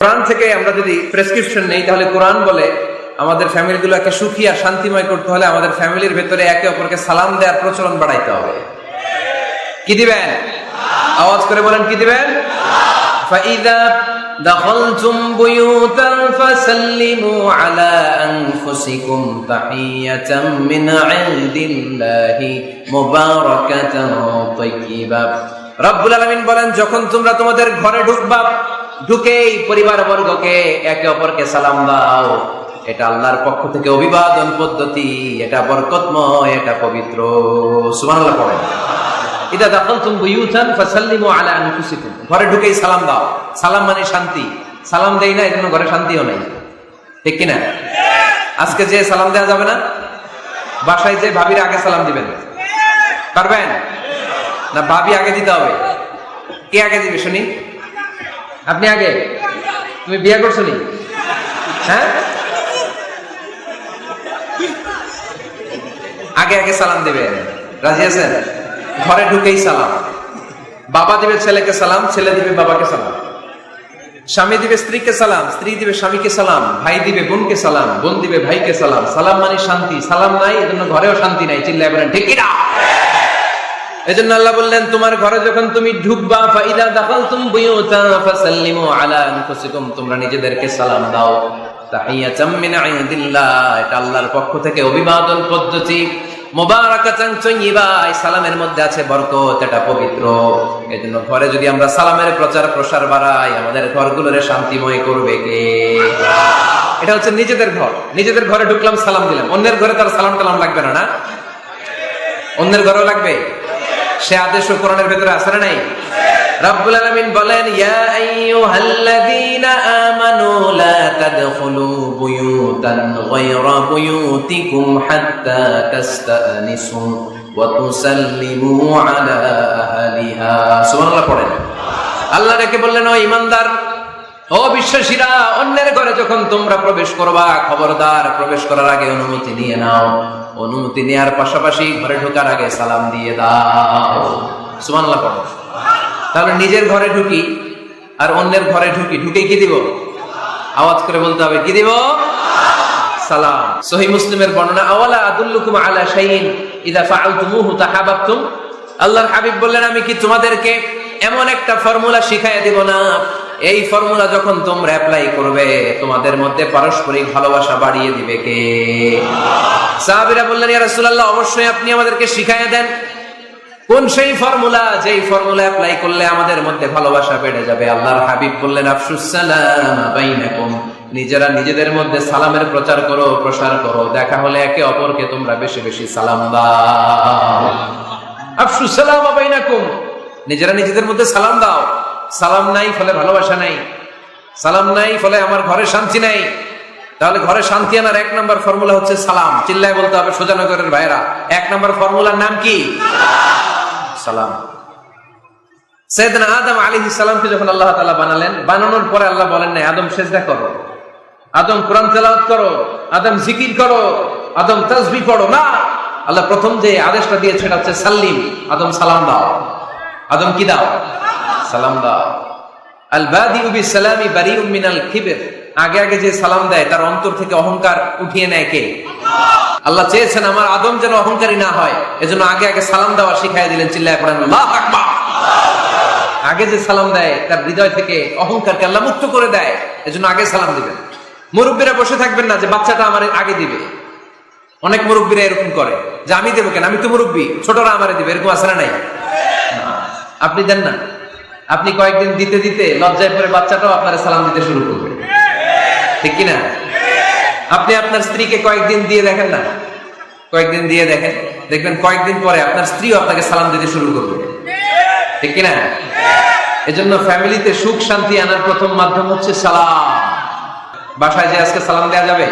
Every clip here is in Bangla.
কোরআন থেকে আমরা যদি প্রেসক্রিপশন নেই, তাহলে কোরআন বলে আমাদের ফ্যামিলিগুলোকে সুখী আর শান্তিময় করতে হলে আমাদের ফ্যামিলির ভেতরে একে অপরকে সালাম দেওয়ার প্রচলন বাড়াইতে হবে। কি দিবেন? আওয়াজ করে বলেন, কি দিবেন? ফাইদা দাখালতুম বুয়ুতান ফাসাল্লিমু আলা আনফুসিকুম তাহিয়াতাম মিন ইনদিল্লাহি মুবারাকাতান তাইয়্যিবা। রব্বুল আলামিন বলেন, যখন তোমরা তোমাদের ঘরে ঢুকবা, ঢুকেই পরিবারবর্গকে একে অপরকে সালাম দাও। এটা আল্লাহর পক্ষ থেকে অভিবাদন পদ্ধতি, এটা বরকতময়, এটা পবিত্র। সুবহানাল্লাহ পড়েন। ইদা দাখালতুম বুয়ুতান ফাসাল্লিমু আলা আনফুসিকুম, ঘরে ঢুকেই সালাম দাও। সালাম মানে শান্তি। সালাম দেই না, এজন্য ঘরে শান্তিও নাই। ঠিক কি না? আজকে যে সালাম দেওয়া যাবে না, বাসায় যে ভাবির আগে সালাম দিবেন, পারবেন না? ভাবি আগে দিতে হবে। কে আগে দিবে শুনি? আপনি আগে। তুমি বিয়ে করছো নি? হ্যাঁ, আগে আগে সালাম দিবে। রাজি আছেন? ঘরে ঢুকেই সালাম। বাবা দিবে ছেলেকে সালাম, ছেলে দিবে বাবাকে সালাম। স্বামী দিবে স্ত্রীকে সালাম, স্ত্রী দিবে স্বামীকে সালাম, ভাই দিবে বোনকে সালাম, বোন দিবে ভাইকে সালাম। সালাম মানে শান্তি। সালাম নাই, এজন্য ঘরেও শান্তি নাই। চিল্লায় বলেন ঠিক কি না? এজন্য আল্লাহ বললেন, তোমার ঘরে যখন তুমি ঢুকবা, ফাইদা দাখালতুম বুয়ুতান ফাসাল্লিমু আলা আনফুসিকুম, তোমরা নিজেদেরকে সালাম দাও। তাহিয়াতাম মিন ইনদিল্লাহ, এটা আল্লাহর পক্ষ থেকে অভিবাদন পদ্ধতি। মুবারাকাতান তাইয়্যিবা, এই সালামের মধ্যে আছে বরকত, এটা পবিত্র। এজন্য ঘরে যদি আমরা সালামের প্রচার প্রসার বাড়াই, আমাদের ঘরগুলোরে শান্তিময় করবে কে? এটা হচ্ছে নিজেদের ঘর। নিজেদের ঘরে ঢুকলাম, সালাম দিলাম। অন্যের ঘরে তার সালাম টালাম লাগবে না, না? অন্যের ঘরেও লাগবে। সে আদেশ কোরআনের ভেতরে আছে না নাই? রব্বুল আলামিন বলেন, ইয়া আইয়ুহাল্লাযীনা আমানু লা তাদখুলু বুয়ুতান গায়রা বুয়ুতিকুম হাত্তা তাস্তানিসু ওয়া তুসাল্লিমু আলা আহলিহা। সুবহানাল্লাহ পড়েন। আল্লাহ রেখে বললেন, ও ঈমানদার, ও বিশ্বাসীরা, অন্যের ঘরে যখন তোমরা প্রবেশ করবা, খবরদার প্রবেশ করার আগে অনুমতি নিয়ে নাও। অনুমতি নেওয়ার পাশাপাশি ঘরে ঢোকার আগে সালাম দিয়ে দাও। সুবহানাল্লাহ পড়ো। তাহলে নিজের ঘরে ঢুকি আর অন্যের ঘরে ঢুকি, ঢুকে কি দিব? আওয়াজ করে বলতে হবে, কি দিব? সালাম। সহিহ মুসলিমের বর্ণনা, আওয়ালা আদুল্লুকুম আলা শাইইন ইযা ফাআলতুমুহু তাহাব্বাতুম। আল্লাহর হাবিব বললেন, আমি কি তোমাদেরকে এমন একটা ফর্মুলা শিখাইয়া দিব না? এই ফর্মুলা যখন তোমরা অ্যাপ্লাই করবে, তোমাদের মধ্যে পারস্পরিক ভালোবাসা বাড়িয়ে দিবে কে? সাহাবীরা বললেন, ইয়া রাসূলুল্লাহ, অবশ্যই আপনি আমাদেরকে শিখাইয়া দেন। কোন সেই ফর্মুলা, যেই ফর্মুলা অ্যাপ্লাই করলে আমাদের মধ্যে ভালোবাসা বেড়ে যাবে? আল্লাহর হাবিব বললেন, আফশুস সালাম বাইনাকুম, নিজেরা নিজেদের মধ্যে সালামের প্রচার করো, প্রসার করো। দেখা হলে একে অপরকে তোমরা বেশি বেশি সালাম দাও। আফশুস সালাম বাইনাকুম, নিজেরা নিজেদের মধ্যে সালাম দাও। সালাম নাই ফলে ভালোবাসা নাই, সালাম নাই ফলে আমার ঘরে শান্তি নাই। তাহলে ঘরে শান্তি আনার এক নম্বর ফর্মুলা হচ্ছে সালাম। চিল্লায় বলতে হবে সোজানগরের ভাইরা, এক নম্বর ফর্মুলার নাম কি? সালাম। সাইয়েদনা আদম আলাইহিস সালামকে যখন আল্লাহ তাআলা বানালেন, বানানোর পরে আল্লাহ বলেন না, আদম সিজদা করো, আদম কোরআন তেলাওয়াত করো, আদম জিকির করো, আদম তাসবিহ পড়ো। না, আল্লাহ প্রথম যে আদেশটা দিয়েছে সেটা হচ্ছে সাল্লিম, আদম সালাম দাও। আদম কি দাও? সালাম দাও। আল বাদিউ বিসসালামি বারিউম মিনাল কিবর, আগে আগে যে সালাম দেয় তার অন্তর থেকে অহংকার উঠিয়ে নেয় কে? আল্লাহ চেয়েছেন আমার আদম যেন অহংকারী না হয়, এজন্য আগে আগে সালাম দেওয়া শিখাই দিলেন। চিল্লায় পড়েন আল্লাহু আকবার। আগে যে সালাম দেয় তার হৃদয় থেকে অহংকারকে আল্লাহ মুক্ত করে দেয়, এজন্য আগে সালাম দিবেন। মুরব্বীরা বসে থাকবেন না যে বাচ্চাটা আমার আগে দিবে। অনেক মুরব্বীরা এরকম করে যে আমি দেবো কেন, আমি তো মুরব্বী, ছোটরা আমারে দিবে। এরকম আছে না নাই? আপনি দেন না। আপনি কয়েকদিন দিতে দিতে লজ্জায় পড়ে বাচ্চাটাও আপনার সালাম দিতে শুরু করবে। ঠিক কিনা? আপনি আপনার স্ত্রীকে কয়েকদিন দিয়ে দেখেন না, কয়েকদিন দিয়ে দেখেন, দেখবেন কয়েকদিন পরে আপনার স্ত্রীও আপনাকে সালাম দিতে শুরু করবে। ঠিক কিনা? এজন্য ফ্যামিলিতে সুখ শান্তি আনার প্রথম মাধ্যম হচ্ছে সালাম। বাসায় যে আজকে সালাম দেওয়া যাবে,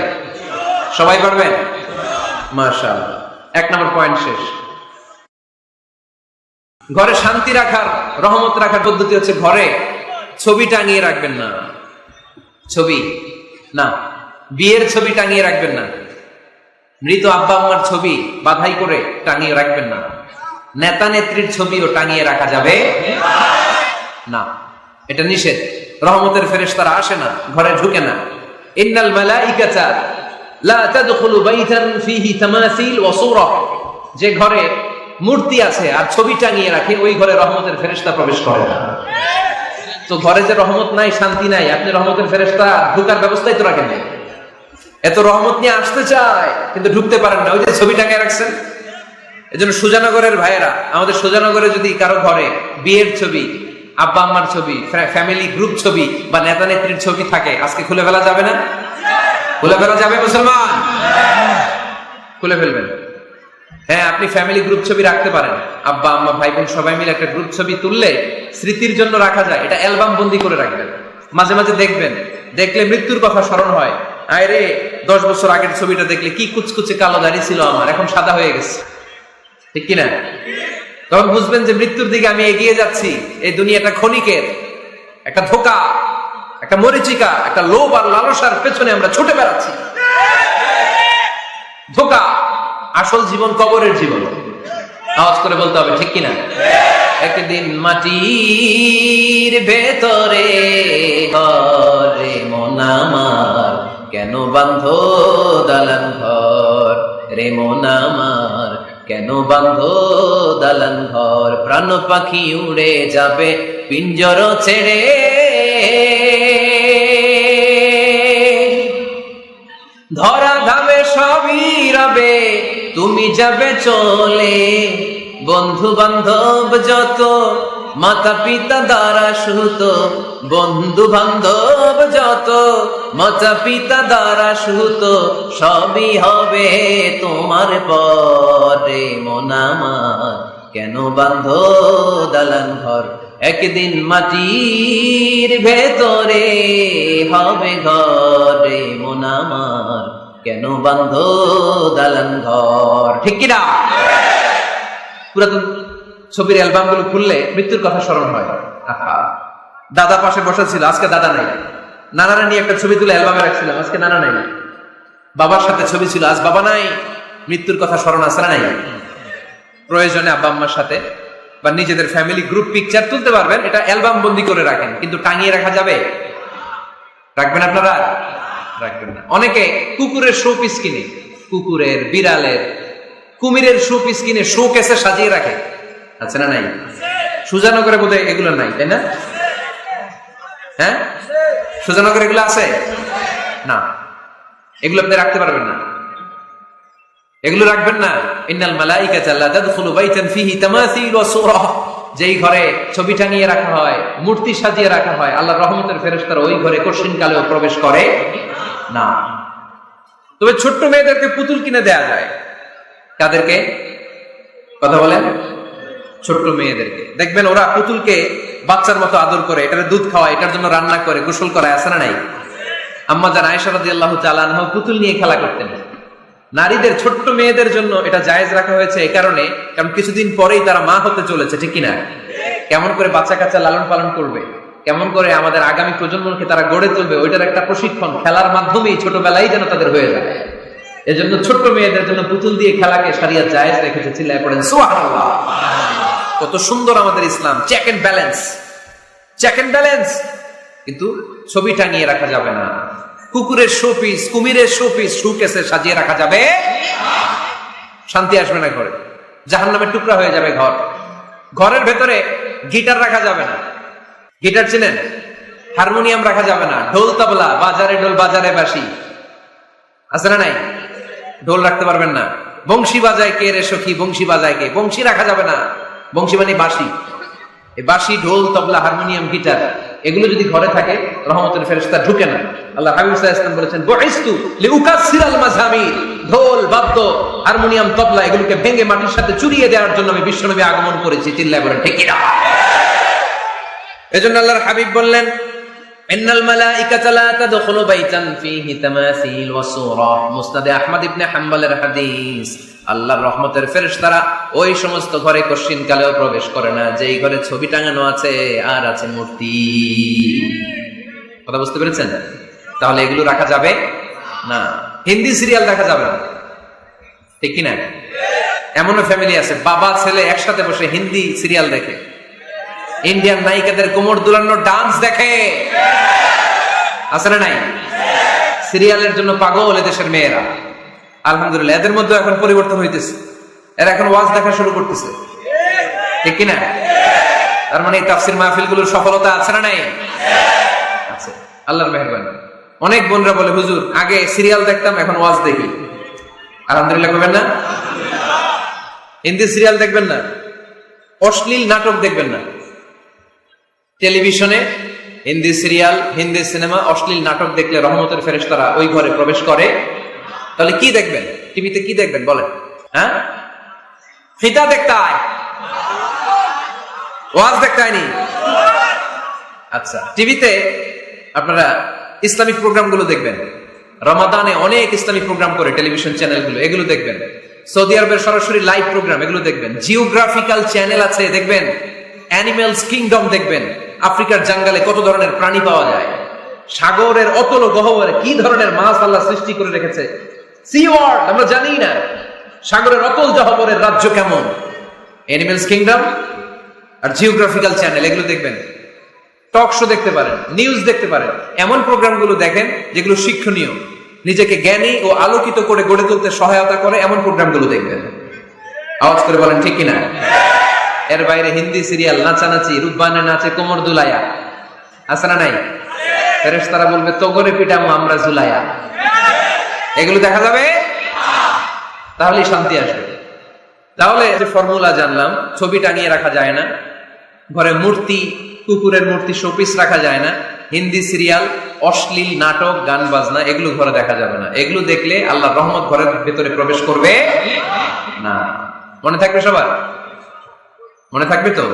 সবাই পারবেন? মাশাআল্লাহ। এক নম্বর পয়েন্ট শেষ। ঘরে শান্তি রাখার, রহমত রাখার পদ্ধতি হচ্ছে ঘরে ছবি টাঙিয়ে রাখবেন না। ছবি না, বিয়ের ছবি টাঙিয়ে রাখবেন না। মৃত আব্বা আম্মার ছবি বাধাই করে টাঙিয়ে রাখবেন না। নেতা নেত্রীর ছবিও টাঙিয়ে রাখা যাবে না। এটা নিষেধ। রহমতের ফেরেশতারা আসে না, ঘরে ঢুকে না। ইন্নাল মালাইকাতা লা তাদখুলু বাইতান ফীহি তামাসিল ওয়া সূরা, যে ঘরে মূর্তি আছে আর ছবি টাঙিয়ে রাখে ওই ঘরে রহমতের ফেরেশতা প্রবেশ করে না। তো ঘরে যে রহমত নাই, শান্তি নাই, আপনি রহমতের ফেরেশতা ঢোকার ব্যবস্থাই তো রাখেন নাই। এত রহমত নিয়ে আসতে চায় কিন্তু ঢুকতে পারেন না, ওই যে ছবি টাঙিয়ে রাখছেন। এজন্য সুজানগরের ভাইয়েরা, আমাদের সুজানগরে যদি কারো ঘরে বিয়ের ছবি, আব্বা আম্মার ছবি, ফ্যামিলি গ্রুপ ছবি বা নেতা নেত্রীর ছবি থাকে, আজকে খুলে ফেলা যাবে না? খুলে ফেলা যাবে মুসলমান? খুলে ফেলবেন। হ্যাঁ, আপনি ফ্যামিলি গ্রুপ ছবি রাখতে পারেন। আব্বা আম্মা ভাই বোন সবাই মিলে একটা গ্রুপ ছবি তুললে স্মৃতির জন্য রাখা যায়। এটা অ্যালবাম বন্দি করে রাখবেন, মাঝে মাঝে দেখবেন, দেখলে মৃত্যুর কথা স্মরণ হয়। আয় রে, 10 বছর আগের ছবিটা দেখলে কি কুচকুচে কালো দাড়ি ছিল আমার, এখন সাদা হয়ে গেছে, ঠিক কিনা? তখন বুঝবেন যে মৃত্যুর দিকে আমি এগিয়ে যাচ্ছি। এই দুনিয়াটা ক্ষণিকের, একটা ধোঁকা, একটা মরিচিকা, একটা লোভ আর লালসার পেছনে আমরা ছুটে বেড়াচ্ছি। ধোঁকা, আসল জীবন কবরের জীবন। আওয়াজ করে বলতে হবে, ঠিক কিনা? একদিন মাটির ভেতরে ঘরে মন আমার, কেন বাঁধো দালান ঘর রে মন আমার, কেন বাঁধো দালান ঘর। প্রাণ পাখি উড়ে যাবে পিঞ্জর ছেড়ে, ধরা ধামে সবই রবে, তুমি যাবে চলে। বন্ধু বান্ধব যত, মাতা পিতা দ্বারা সুত, বন্ধু বান্ধব যত, মাতা পিতা দ্বারা সুত, সবই হবে তোমার পরে মন আমার, কেন বাঁধো দালান ঘর। একদিন মাটির ভেতরে হবে ঘরে মন আমার, কেন বাঁধো দালান ঘর, ঠিক কিনা? পুরাতন ছবির অ্যালবাম গুলো খুললে মৃত্যুর কথা স্মরণ হয়। আহা, দাদা পাশে বসা ছিল, আজকে দাদা নাই। নানারা নিয়ে একটা ছবি তুলে অ্যালবামে রাখছিলাম, আজকে নানা নাই। বাবার সাথে ছবি ছিল, আজ বাবা নাই। মৃত্যুর কথা স্মরণ আছে না নাই? প্রয়োজনে আব্বা আম্মার সাথে বা নিজেদের ফ্যামিলি গ্রুপ পিকচার তুলতে পারবেন, এটা অ্যালবাম বন্দি করে রাখেন, কিন্তু টাঙিয়ে রাখা যাবে? রাখবেন আপনারা? রাখবেন না। অনেকে কুকুরের শো পিস কিনে, কুকুরের, বিড়ালের, কুমিরের শো পিস কিনে শো কেসে সাজিয়ে রাখে, আছে না নাই? সুজানগরে বোধহয় এগুলো নাই, তাই না? হ্যাঁ, সুজানগরে এগুলো আছে না? এগুলো আপনি রাখতে পারবেন না, এগুলো রাখবেন না। ইন্নাল মালাইকাতা লা তাদখুলু বাইতান ফীহি তামাসিল ওয়া সূরা, যেই ঘরে ছবি টাঙিয়ে রাখা হয়, মূর্তি সাজিয়ে রাখা হয়, আল্লাহর রহমতের ফেরেশতারা ওই ঘরে কঠিন কালেও প্রবেশ করে না। তবে ছোট্ট মেয়েদেরকে পুতুল কিনে দেয়া যায়। কাদেরকে? কথা বলেন। ছোট্ট মেয়েদেরকে দেখবেন, ওরা পুতুলকে বাচ্চার মতো আদর করে, এটার দুধ খাওয়ায়, এটার জন্য রান্না করে, গোসল করায়, আছে না নাই? আম্মা জান আয়েশা রাদিয়াল্লাহু তাআলা আনহা পুতুল নিয়ে খেলা করতেন। নারীদের, ছোট্ট মেয়েদের জন্য এটা জায়েজ রাখা হয়েছে এই কারণে, কারণ কিছুদিন পরেই তারা মা হতে চলেছে, ঠিক কিনা? কেমন করে বাচ্চা কাচ্চা লালন পালন করবে, কেমন করে আমাদের আগামী প্রজন্মকে তারা গড়ে তুলবে, ওইটার একটা প্রশিক্ষণ খেলার মাধ্যমেই ছোটবেলায় যেন তাদের হয়ে যায়। এজন্য ছোট্ট মেয়েদের জন্য পুতুল দিয়ে খেলাকে শরিয়ত জায়েজ রেখেছে। চিল্লায় পড়েন সুবহানাল্লাহ। কত সুন্দর আমাদের Islam, check and balance, check and balance. কিন্তু ছবি টাঙিয়ে রাখা যাবে না। কুকুরের শোপিস, কুমিরের শোপিস শোকেসে সাজিয়ে রাখা যাবে, শান্তি আসবে না ঘরে, জাহান্নামের টুকরা হয়ে যাবে ঘর। ঘরের ভেতরে গিটার রাখা যাবে না। গিটার চেনেন? হারমোনিয়াম রাখা যাবে না। ঢোল তবলা, বাজারে ঢোল বাজারে বাঁশি, আছে না নাই? ঢোল রাখতে পারবেন না। বংশী বাজায় কে রে সখী, বংশী বাজায় কে? বংশী রাখা যাবে না। বংশী মানে বাঁশি। এই বাঁশি, ঢোল, তবলা, হারমোনিয়াম, গিটার, এগুলো যদি ঘরে থাকে রহমতের ফেরেশতা ঢুকে না। আল্লাহ হাবিব সাল্লাল্লাহু আলাইহি ওয়াসাল্লাম বলেছেন, বুইসতু লিউকাসসিরাল মাযামির, ঢোল, বাদ্য, হারমোনিয়াম, তবলা এগুলোকে ভেঙে মাটির সাথে চুরিয়ে দেওয়ার জন্য আমি বিশ্বনবী আগমন করেছি। চিল্লায় বলেন ঠিক কিনা? এজন্য আল্লাহর হাবিব বললেন, ইন্নাল মালাইকাতা লা তাদখুলু বাইতান ফীহি তামাসিল ওয়া সূরা। মুসনাদে আহমদ ইবনে হাম্বলের হাদিস। আল্লাহর রহমতের ফেরেশতারা ওই সমস্ত ঘরে কশিন কালেও প্রবেশ করে না যেই ঘরে ছবি টাঙানো আছে আর আছে মূর্তি। কথা বুঝতে পেরেছেন? তাহলে এগুলো রাখা যাবে না। হিন্দি সিরিয়াল দেখা যাবে না, ঠিক কি না? এমনও ফ্যামিলি আছে বাবা ছেলে একসাথে বসে হিন্দি সিরিয়াল দেখে, ইন্ডিয়ান নায়িকাদের কোমর দুলানো ডান্স দেখে, আছে না নাই? সিরিয়ালের জন্য পাগল এদেশের মেয়েরা। আলহামদুলিল্লাহ, এদের মধ্যে এখন পরিবর্তন হইতেছে, এরা এখন ওয়াজ দেখা শুরু করতেছে, ঠিক কিনা? তার মানে এই তাফসির মাহফিলগুলোর সফলতা আছে না নাই? আছে, আল্লাহর মেহেরবানি। অনেক বোনরা বলে, হুজুর আগে সিরিয়াল দেখতাম, এখন ওয়াজ দেখি। আলহামদুলিল্লাহ করবেন না? হিন্দি সিরিয়াল দেখবেন না, অশ্লীল নাটক দেখবেন না। টেলিভিশনে হিন্দি সিরিয়াল, হিন্দি সিনেমা, অশ্লীল নাটক দেখলে রহমতের ফেরেশতারা ওই ঘরে প্রবেশ করে। তাহলে কি দেখবেন? টিভিতে কি দেখবেন বলেন? হ্যাঁ, ফিতা দেখতে হয়, ওয়াজ দেখতে হয়নি। আচ্ছা, টিভিতে আপনারা ইসলামিক প্রোগ্রামগুলো দেখবেন। রমাদানে অনেক ইসলামিক প্রোগ্রাম করে টেলিভিশন চ্যানেলগুলো, এগুলো দেখবেন। সৌদি আরবের সরাসরি লাইভ প্রোগ্রাম, এগুলো দেখবেন। জিওগ্রাফিক্যাল চ্যানেল আছে, দেখবেন। অ্যানিমেলস কিংডম দেখবেন, আফ্রিকার জঙ্গলে কত ধরনের প্রাণী পাওয়া যায়, সাগরের অতল গহ্বরে কি ধরনের মাছ আল্লাহ সৃষ্টি করে রেখেছে, সি ওয়ার্ল্ড আমরা জানি না, সাগরের অতল গহ্বরের রাজ্য কেমন। অ্যানিমেলস কিংডম আর জিওগ্রাফিক্যাল চ্যানেল, এগুলো দেখবেন। টক শো দেখতে পারেন, নিউজ দেখতে পারেন। এমন প্রোগ্রামগুলো দেখেন যেগুলো শিক্ষণীয়, নিজেকে জ্ঞানী ও আলোকিত করে গড়ে তুলতে সহায়তা করে, এমন প্রোগ্রামগুলো দেখবেন। আওয়াজ করে বলেন ঠিক কিনা? এর বাইরে হিন্দি সিরিয়াল, নাচানাচি, রূপবানে নাচে কোমর দুলায়া, আছে না নাই? ফেরেশতারা বলবে তোগরে পিটামো আমরা জুলায়া। এগুলো দেখা যাবে, তাহলেই শান্তি আসবে। তাহলে যে ফর্মুলা জানলাম, ছবি টাঙিয়ে রাখা যায় না, ঘরে মূর্তি, কুকুরের মূর্তি, শোপিস রাখা যায় না, হিন্দি সিরিয়াল, অশ্লীল নাটক, গান বাজনা, এগুলো ঘরে দেখা যাবে না। এগুলো দেখলে আল্লাহর রহমত ঘরের ভেতরে প্রবেশ করবে না। মনে থাকবে সবার? মনে থাকবে তো?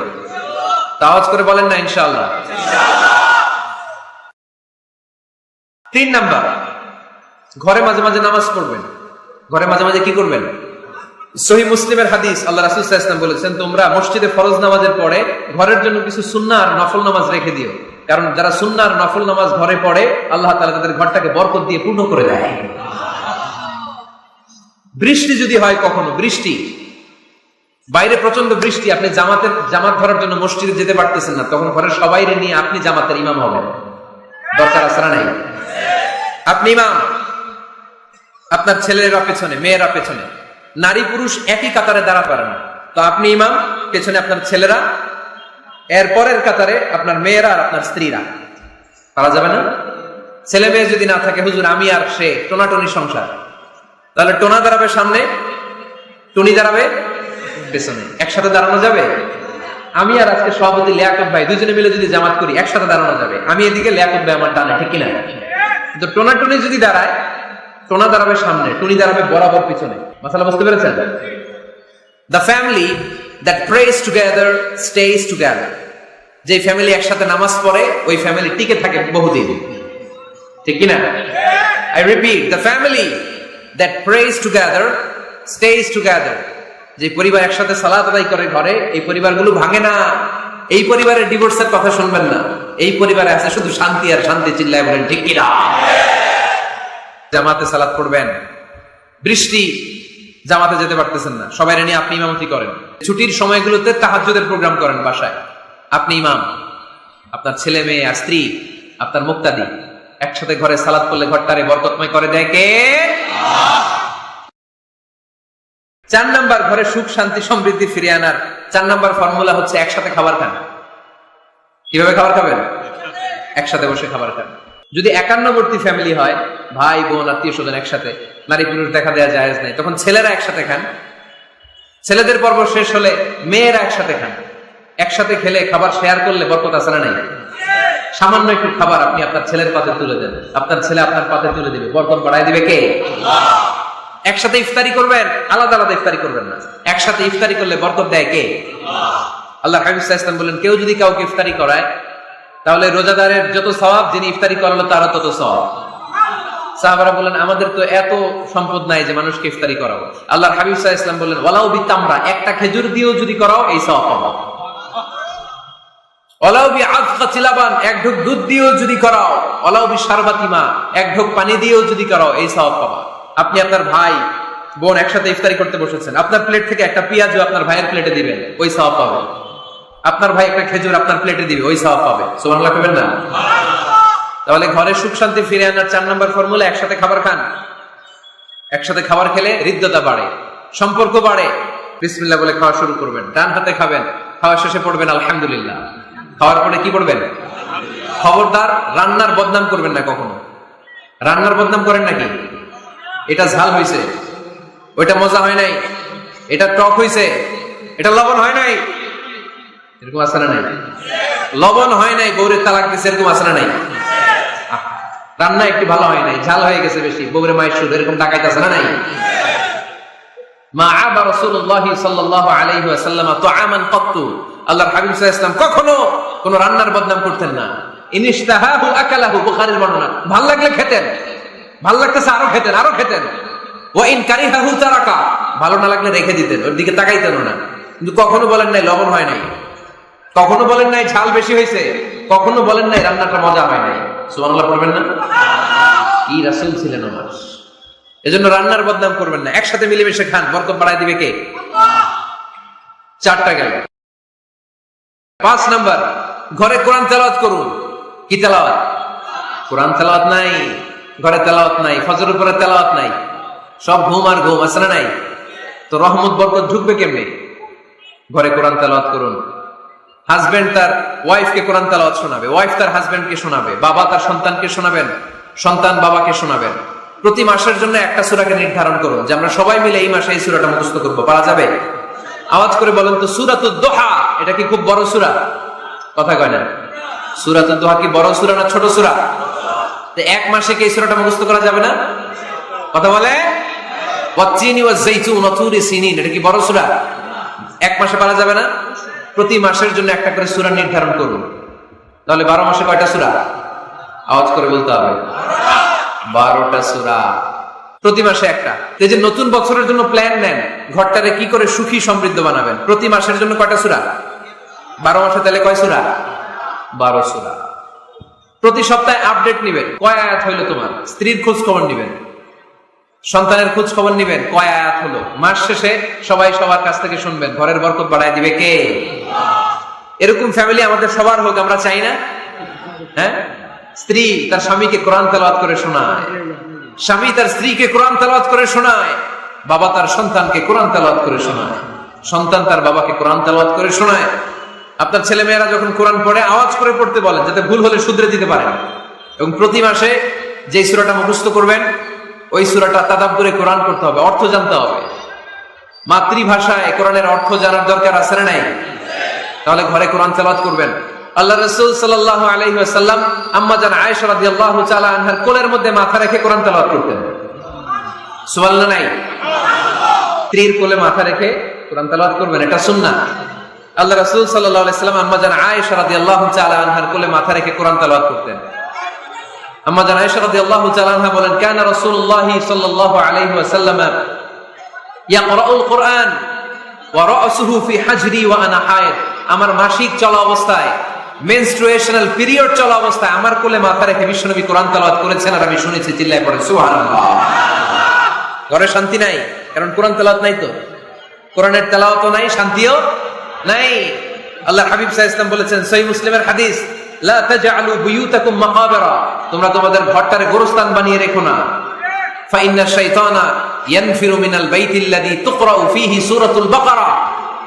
আওয়াজ করে বলেন না ইনশাআল্লাহ। 3 নাম্বার, ঘরে মাঝে মাঝে নামাজ পড়বেন। ঘরে মাঝে মাঝে কি করবেন? সহিহ মুসলিমের হাদিস, আল্লাহ রাসূল সাল্লাল্লাহু আলাইহি ওয়াসাল্লাম বলেছেন, তোমরা মসজিদে ফরজ নামাজের পরে ঘরের জন্য কিছু সুন্নাহ আর নফল নামাজ রেখে দিও। কারণ যারা সুন্নাহ আর নফল নামাজ ঘরে পড়ে, আল্লাহ তাআলা তাদের ঘরটাকে বরকত দিয়ে পূর্ণ করে দেয়। বৃষ্টি যদি হয়, কখনো বৃষ্টি, বাইরে প্রচন্ড বৃষ্টি, আপনি জামাত ধরার জন্য মসজিদে যেতে পারতেছেন না, তখন ঘরের সবাইরে নিয়ে আপনি জামাতের ইমাম হবেন। দরকার আছে না নাই? আপনি ইমাম, আপনার ছেলেরা পেছনে, মেয়েরা পেছনে, নারী পুরুষ একই কাতারে দাঁড়া পারে না, তো আপনি ইমাম, পেছনে আপনার ছেলেরা, এর পরের কাতারে আপনার মেয়েরা আর আপনার স্ত্রীরা। পারা যাবে না? ছেলে মেয়ে যদি না থাকে, হুজুর আমি আর সে টোনাটনি সংসার, তাহলে টোনা দাঁড়াবে সামনে, টুনি দাঁড়াবে পেছনে, একসাথে দাঁড়ানো যাবে? আমি আর আজকে সভাপতি লিয়াকত ভাই দুজনে মিলে যদি জামাত করি, একসাথে দাঁড়ানো যাবে। আমি এদিকে, লিয়াকত ভাই আমার ডানে, ঠিক কিনা? কিন্তু টোনা টুনি যদি দাঁড়ায়, টোনা দাঁড়াবে সামনে, টুনি দাঁড়াবে বরাবর পিছনে। মাসালা বুঝতে পেরেছেন? The family that prays together stays together. যে ফ্যামিলি একসাথে নামাজ পড়ে, ওই ফ্যামিলি টিকে থাকে বহুদিন, ঠিক কিনা? I repeat, the family that prays together stays together. যে পরিবার একসাথে সালাত আদায় করে ঘরে, এই পরিবারগুলো ভাঙে না। এই পরিবারের ডিভোর্সের কথা শুনবেন না। এই পরিবারে আছে শুধু শান্তি আর শান্তি। চিল্লায় বলেন ঠিক কিনা? জামাতে সালাত পড়বেন, বৃষ্টি, জামাতে যেতে পারতেছেন না, সবাই নিয়ে আপনি ইমামতি করেন। ছুটির সময়গুলোতে তাহাজ্জুদের প্রোগ্রাম করেন বাসায়, আপনি ইমাম, আপনার ছেলে মেয়ে আর স্ত্রী, আপনার মুক্তাদি, একসাথে ঘরে সালাত পড়লে ঘরটারে বরকতময় করে দেয় কে? 4 নাম্বার, ঘরে সুখ শান্তি সমৃদ্ধি ফিরিয়ে আনার 4 নাম্বার ফর্মুলা হচ্ছে একসাথে খাবার খান। কিভাবে খাবার খাবেন? একসাথে বসে খাবার খান। যদি একান্নবর্তী ফ্যামিলি হয়, ভাই বোন আত্মীয় স্বজন একসাথে, নারী পুরুষ দেখা দেওয়া জায়েজ নাই, তখন ছেলেরা একসাথে খান। ছেলেদের পর্ব শেষ হলে মেয়েরা একসাথে খান। একসাথে খেলে, খাবার শেয়ার করলে বরকত আছে না নাই? সামান্য একটু খাবার আপনি আপনার ছেলের পাতে তুলে দেন, আপনার ছেলে আপনার পাতে তুলে দিবে, বরকত বাড়ায় দিবে কে? একসাথে ইফতারি করবেন, আলাদা আলাদা ইফতারি করবেন না। একসাথে ইফতারি করলে বরকত দেয় কে? আল্লাহ হাবিব সাল্লাল্লাহু আলাইহি ওয়াসাল্লাম বলেন, কেউ যদি কাউকে ইফতারি করায়, তাহলে রোজাদারের যত সওয়াব, যিনি ইফতারি করালো তারও তত সওয়াব। সাহাবারা বলেন, আমাদের তো এত সম্পদ নাই যে মানুষকে ইফতারি করাবো। আল্লাহর হাবিব সাল্লাল্লাহু আলাইহি ওয়াসাল্লাম বলেন, ওয়ালাউ বিতামরা, একটা খেজুর দিয়েও যদি করাও এই সওয়াব পাবা। ওয়ালাউ বিআযফাতি লাবান, এক ঢোক দুধ দিয়েও যদি করাও, ওয়ালাউ বিশারবাতি মা, এক ঢোক পানি দিয়েও যদি করাও, এই সওয়াব পাবা। আপনি আপনার ভাই বোন একসাথে ইফতারি করতে বসেছেন, আপনার প্লেট থেকে একটা পেঁয়াজও আপনার ভাইয়ের প্লেটে দিবেন, ওই সওয়াব পাবেন। আপনার ভাই একটা খেজুর আপনার প্লেটে দিবে, ওই সওয়াব পাবে। সুবহানাল্লাহ কইবেন না? তাহলে ঘরে সুখ শান্তি ফিরে আনার 4 নম্বর ফর্মুলা, একসাথে খাবার খান। একসাথে খাবার খেলে হৃদ্যতা বাড়ে, সম্পর্ক বাড়ে। বিসমিল্লাহ বলে খাওয়া শুরু করবেন, ডান হাতে খাবেন, খাওয়া শেষে পড়বেন আলহামদুলিল্লাহ। খাওয়ার পরে কি পড়বেন? খবরদার রান্নার বদনাম করবেন না কখনো। রান্নার বদনাম করেন নাকি? এটা ঝাল হয়েছে, ওইটা মজা হয় নাই, এটা টক হয়েছে, এটা লবণ হয় নাই, এরকম আছে না নাই? লবণ হয় নাই, বউরে তালাক দিছে, এরকম আছে না নাই? রান্না একটু ভালো হয় নাই, ঝাল হয়ে গেছে বেশি, বউরে মায়ের সুদ, এরকম ডাকাইতেছে না নাই? মা আবা রাসূলুল্লাহ সাল্লাল্লাহু আলাইহি ওয়াসাল্লাম তুআমান ক্বাত্তু, আল্লাহর হাবিব সাল্লাল্লাহু আলাইহি ওয়াসাল্লাম কখনো কোন রান্নার বদনাম করতেন না। ইনিশতাহাহু আকালাহু, বুখারীর বর্ণনা। ভাল লাগলে খেতেন, ভাল লাগতেছে আরো খেতেন, আরো খেতেন। ওয়া ইন কারিহাহু তারাকা, ভালো না লাগলে রেখে দিতেন, ওর দিকে তাকাইতেন না। কিন্তু কখনো বলেন নাই লবণ হয় নাই, কখনো বলেন নাই ঝাল বেশি হয়েছে, কখনো বলেন নাই রান্নাটা মজা হয় নাই। সুবহানাল্লাহ পড়বেন না? কি রাসূল ছিলেন আমার। এজন্য রান্নার বদনাম করবেন না, একসাথে মিলেমিশে খান, বরকত বাড়ায় দিবে কে? 4টা গেল। 5 নাম্বার, ঘরে কোরআন তেলাওয়াত করুন। কি তেলাওয়াত? কোরআন তেলাওয়াত নাই, ঘরে তেলাওয়াত নাই, ফজর উপরে তেলাওয়াত নাই, সব ঘুম আর ঘুম, আছে না নাই? তো রহমত বরকত ঢুকবে কেমনে? ঘরে কোরআন তেলাওয়াত করুন। হাজবেন্ড তার ওয়াইফকে কোরআন তেলাওয়াত শোনাবে, ওয়াইফ তার হাজবেন্ডকে শোনাবে, বাবা তার সন্তানকে শোনাবেন, সন্তান বাবাকে শোনাবেন। প্রতি মাসের জন্য একটা সূরাকে নির্ধারণ করুন যে আমরা সবাই মিলে এই মাসে এই সূরাটা মুখস্থ করব। পারা যাবে? আওয়াজ করে বলেন তো, সূরাতুদ দোহা এটা কি খুব বড় সূরা? কথা কয় না? সূরাতুদ দোহা কি বড় সূরা না ছোট সূরা? তো এক মাসে কি এই সূরাটা মুখস্থ করা যাবে না? কথা বলে? ওয়াত-তিনি ওয়াজ-যাইতুন ওয়া তুরি সিনিন, এটা কি বড় সূরা? এক মাসে পারা যাবে না? প্রতি মাসের জন্য একটা করে সূরা নির্ধারণ করুন। তাহলে 12 মাসে কয়টা সূরা? আওয়াজ করে বলতে হবে, 12টা সূরা। প্রতি মাসে একটা। এই যে নতুন বছরের জন্য প্ল্যান নেন, ঘরটারে কি করে সুখী সমৃদ্ধ বানাবেন, প্রতি মাসের জন্য কয়টা সূরা? 12 মাসে তাহলে কয় সূরা? 12 সূরা। প্রতি সপ্তাহে আপডেট নেবেন, কয় আয়াত হইলো তোমার। স্ত্রীর খোঁজ খবর নেবেন, সন্তানের খোঁজ খবর নেবেন, কয় আয়াত হলো। মাস শেষে সবাই সবার কাছ থেকে শুনবেন, ঘরের বরকত বাড়ায় দিবে কে? এরকম ফ্যামিলি আমাদের সবার হোক, আমরা চাই না? হ্যাঁ, স্ত্রী তার স্বামীকে কোরআন তেলাওয়াত করে শোনায়, স্বামী তার স্ত্রীকে কোরআন তেলাওয়াত করে শোনায়, বাবা তার সন্তানকে কোরআন তেলাওয়াত করে শোনায়, সন্তান তার বাবাকে কোরআন তেলাওয়াত করে শোনায়। আপনার ছেলে মেয়েরা যখন কোরআন পড়ে আওয়াজ করে পড়তে বলেন, যাতে ভুল হলে শুধরে দিতে পারেন। এবং প্রতি মাসে যে সূরাটা মুখস্থ করবেন, ওই সূরাটা তাদাব্বুরে কোরআন করতে হবে, অর্থ জানতে হবে। মাতৃভাষায় কোরআনের অর্থ জানার দরকার আছে না নাই? তাহলে ঘরে কোরআন তেলাওয়াত করবেন। আল্লাহ রাসূল সাল্লাল্লাহু আলাইহি ওয়াসাল্লাম আম্মা জান আয়েশা রাদিয়াল্লাহু তাআলা আনহার কোলের মধ্যে মাথা রেখে কোরআন তেলাওয়াত করতেন। সুবহানাল্লাহ নাই? স্ত্রীর কোলে মাথা রেখে কোরআন তেলাওয়াত করবেন, এটা সুন্নাহ। আল্লাহ রাসূল সাল্লাল্লাহু আলাইহি ওয়াসাল্লাম আম্মা জান আয়েশা রাদিয়াল্লাহু তাআলা আনহার কোলে মাথা রেখে কোরআন তেলাওয়াত করতেন। আম্মা জান আয়েশা রাদিয়াল্লাহু তাআলা আনহা বলেন, কানা রাসূলুল্লাহ সাল্লাল্লাহু আলাইহি ওয়াসাল্লাম ইয়াকরাউল কুরআন ওয়া রাসুহু ফি হাজরি ওয়া আনা হায়েদ। আমার মাসিক চলা অবস্থায়, মেনস্ট্রুয়েশনাল পিরিয়ড চলা অবস্থায় আমার কোলে মাথা রেখে বিশ্বনবী কোরআন তেলাওয়াত করেছেন, আর আমি শুনেছি। চিল্লায় পড়ে সুবহানাল্লাহ। ঘরে শান্তি নাই, কারণ কোরআন তেলাওয়াত নাই। তো কোরআনের তেলাওয়াতও নাই, শান্তিও নাই। আল্লাহর হাবিব সাল্লাল্লাহু আলাইহি ওয়াসাল্লাম বলেছেন, সহিহ মুসলিমের হাদিস, লা তাজআলু বুয়ুতাকুম মাকাবিরা, তোমরা তোমাদের ঘরটারে গোরস্থান বানিয়ে রেখো না। ফা ইন্না শাইতানা ইয়ানফিরু মিনাল বাইতিল্লাযী তুকরাউ ফীহি সূরাতুল বাকারা,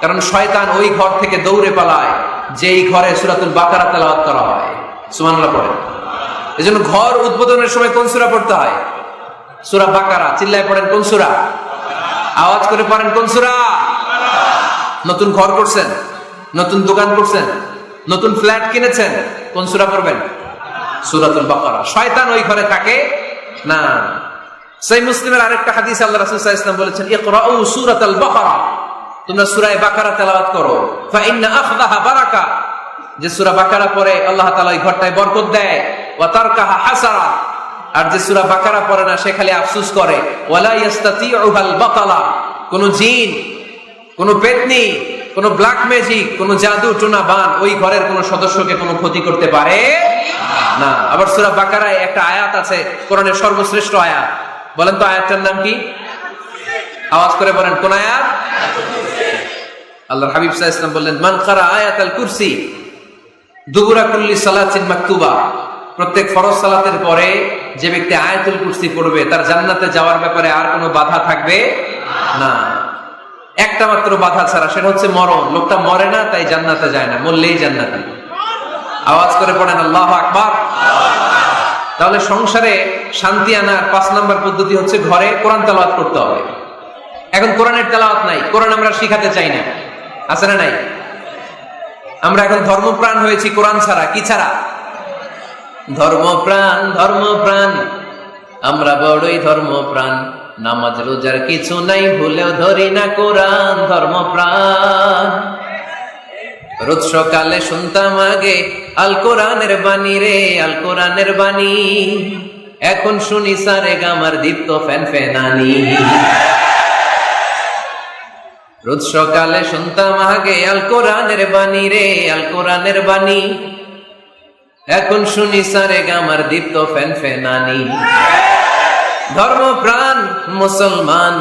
কারণ শয়তান ওই ঘর থেকে দৌড়ে পালায় যেই ঘরে সূরাতুল বাকারা তেলাওয়াত করা হয়। সুবহানাল্লাহ পড়েন। এজন্য ঘর উদ্বোধনের সময় কোন সূরা পড়তে হয়? সূরা বাকারা। চিল্লায় পড়েন কোন সূরা? আওয়াজ করে পড়েন কোন সূরা? নতুন ঘর করছেন, নতুন দোকান করছেন, নতুন ফ্ল্যাট কিনেছেন, কোন সূরা পড়বেন? সূরাতুল বাকারা। শয়তান ওই ঘরে থাকে না। সহিহ মুসলিমের আরেকটা হাদিসে আল্লাহ রাসূল সাল্লাল্লাহু আলাইহি ওয়াসাল্লাম বলেছেন, ইকরাউ সূরাতাল বাকারা, তোমরা সূরা বাকারা তেলাওয়াত করো। ফা ইন্না আখযাহা বারাকা, যে সূরা বাকারা পড়ে আল্লাহ তাআলা এই ঘরটায় বরকত দেয়। ওয়া তারকাহা হাসারা, আর যে সূরা বাকারা পড়ে না সে খালি আফসোস করে। ওয়ালা ইস্তাতিউহাল বাতালা, কোন জিন, কোন পেতনি, কোন ব্ল্যাক ম্যাজিক, কোন জাদু টোনা বান ওই ঘরের কোন সদস্যকে কোনো ক্ষতি করতে পারে না। আবার সূরা বাকারায় একটা আয়াত আছে, কোরআনের সর্বশ্রেষ্ঠ আয়াত। বলেন তো আয়াতটার নাম কি? আওয়াজ করে বলেন কোন আয়াত? আল্লাহর হাবিব সাল্লাল্লাহু আলাইহি ওয়াসাল্লাম বললেন, মান কারা আয়াতুল কুরসি দুবুরা কুল্লি সালাতিন মাকতুবা, প্রত্যেক ফরজ সালাতের পরে যে ব্যক্তি আয়াতুল কুরসি পড়বে তার জান্নাতে যাওয়ার ব্যাপারে আর কোনো বাধা থাকবে না। একটা মাত্র বাধা ছাড়া, সেটা হচ্ছে মরণ। লোকটা মরে না তাই জান্নাতে যায় না, মরলেই জান্নাতে। আওয়াজ করে পড়েন আল্লাহু আকবার। তাহলে সংসারে শান্তি আনার 5 নম্বর পদ্ধতি হচ্ছে ঘরে কোরআন তেলাওয়াত করতে হবে। এখন কোরআনের তেলাওয়াত নাই, কোরআন আমরা শিখাতে চাই না, আছে না নাই? আমরা এখন ধর্মপ্রাণ হয়েছি কোরআন ছাড়া। কি ছাড়া? ধর্মপ্রাণ, ধর্মপ্রাণ, আমরা বড়ই ধর্মপ্রাণ। নামাজ রোজার কিছু নাই, ভুলেও ধরি না কোরআন। ধর্মপ্রাণ। রোজ সকালে শুনতাম আগে আল কোরআনের বাণী রে, আল কোরআনের বাণী। এখন শুনি সারে গামার দীপ্ত ফ্যান ফ্যানানি। রোজ সকালে শুনতাম আগে আল কোরআনের বাণী রে, আল কোরআনের বাণী। এখন শুনি সারে গামার দীপ্ত ফ্যান ফ্যানানি। ধর্মপ্রাণ মুসলমান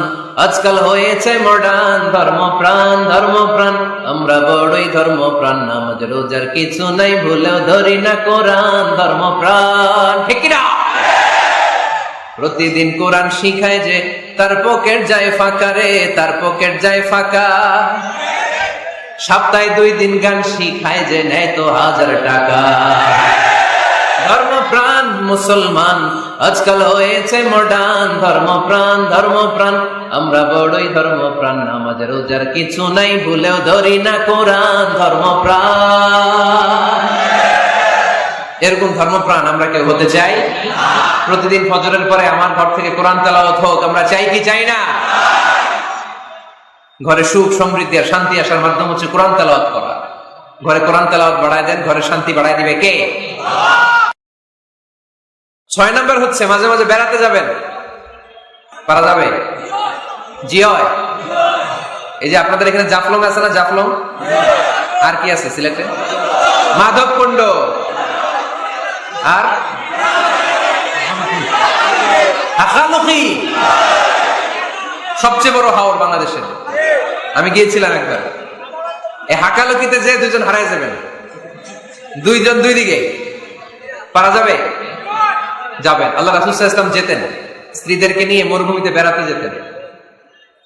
আজকাল হয়েছে মডার্ন। ধর্মপ্রাণ, ধর্মপ্রাণ, আমরা বড়ই ধর্মপ্রাণ। নামাজ রোজার কিছু নাই, ভুলেও ধরি না কোরআন। ধর্মপ্রাণ, ঠিক না? প্রতিদিন কোরআন শিখায় যে তার পকেট যায় ফাঁকা রে, তার পকেট যায় ফাঁকা। সপ্তাহে 2 দিন গান শিখায় যে নেয় তো 1000 টাকা। ধর্মপ্রাণ মুসলমান আজকাল হয়েছে মডার্ন। ধর্মপ্রাণ, ধর্মপ্রাণ, আমরা বড়ই ধর্মপ্রাণ। নামাজ রোজার কিছু নাই, ভুলেও ধরি না কোরআন। ধর্মপ্রাণ। এরকম ধর্মপ্রাণ আমরা কেউ হতে চাই? প্রতিদিন ফজরের পরে আমার ঘর থেকে কোরআন তেলাওয়াত হোক, আমরা চাই কি চাই না? ঘরে সুখ সমৃদ্ধি আর শান্তি আসার মাধ্যম হচ্ছে কোরআন তেলাওয়াত করা। ঘরে কোরআন তেলাওয়াত বাড়ায় দেন, ঘরে শান্তি বাড়ায় দিবে কে? 6 নম্বর হচ্ছে মাঝে মাঝে বেড়াতে যাবেন। পারা যাবে? জি হয়। এই যে আপনাদের এখানে জাফলং আছে না? জাফলং আর কি আছে সিলেটে? মাধবকুণ্ড আর হাকালুকি, সবচেয়ে বড় হাওর বাংলাদেশের। আমি গিয়েছিলাম একবার। এই হাকালুকিতে যে 2 জন হারায় যাবেন, 2 জন 2 দিকে। পারা যাবে? যাবেন। আল্লাহ রাসূল সাল্লাল্লাহু আলাইহি ওয়াসাল্লাম যেতেন, স্ত্রীদেরকে নিয়ে মরুভূমিতে বেড়াতে যেতেন,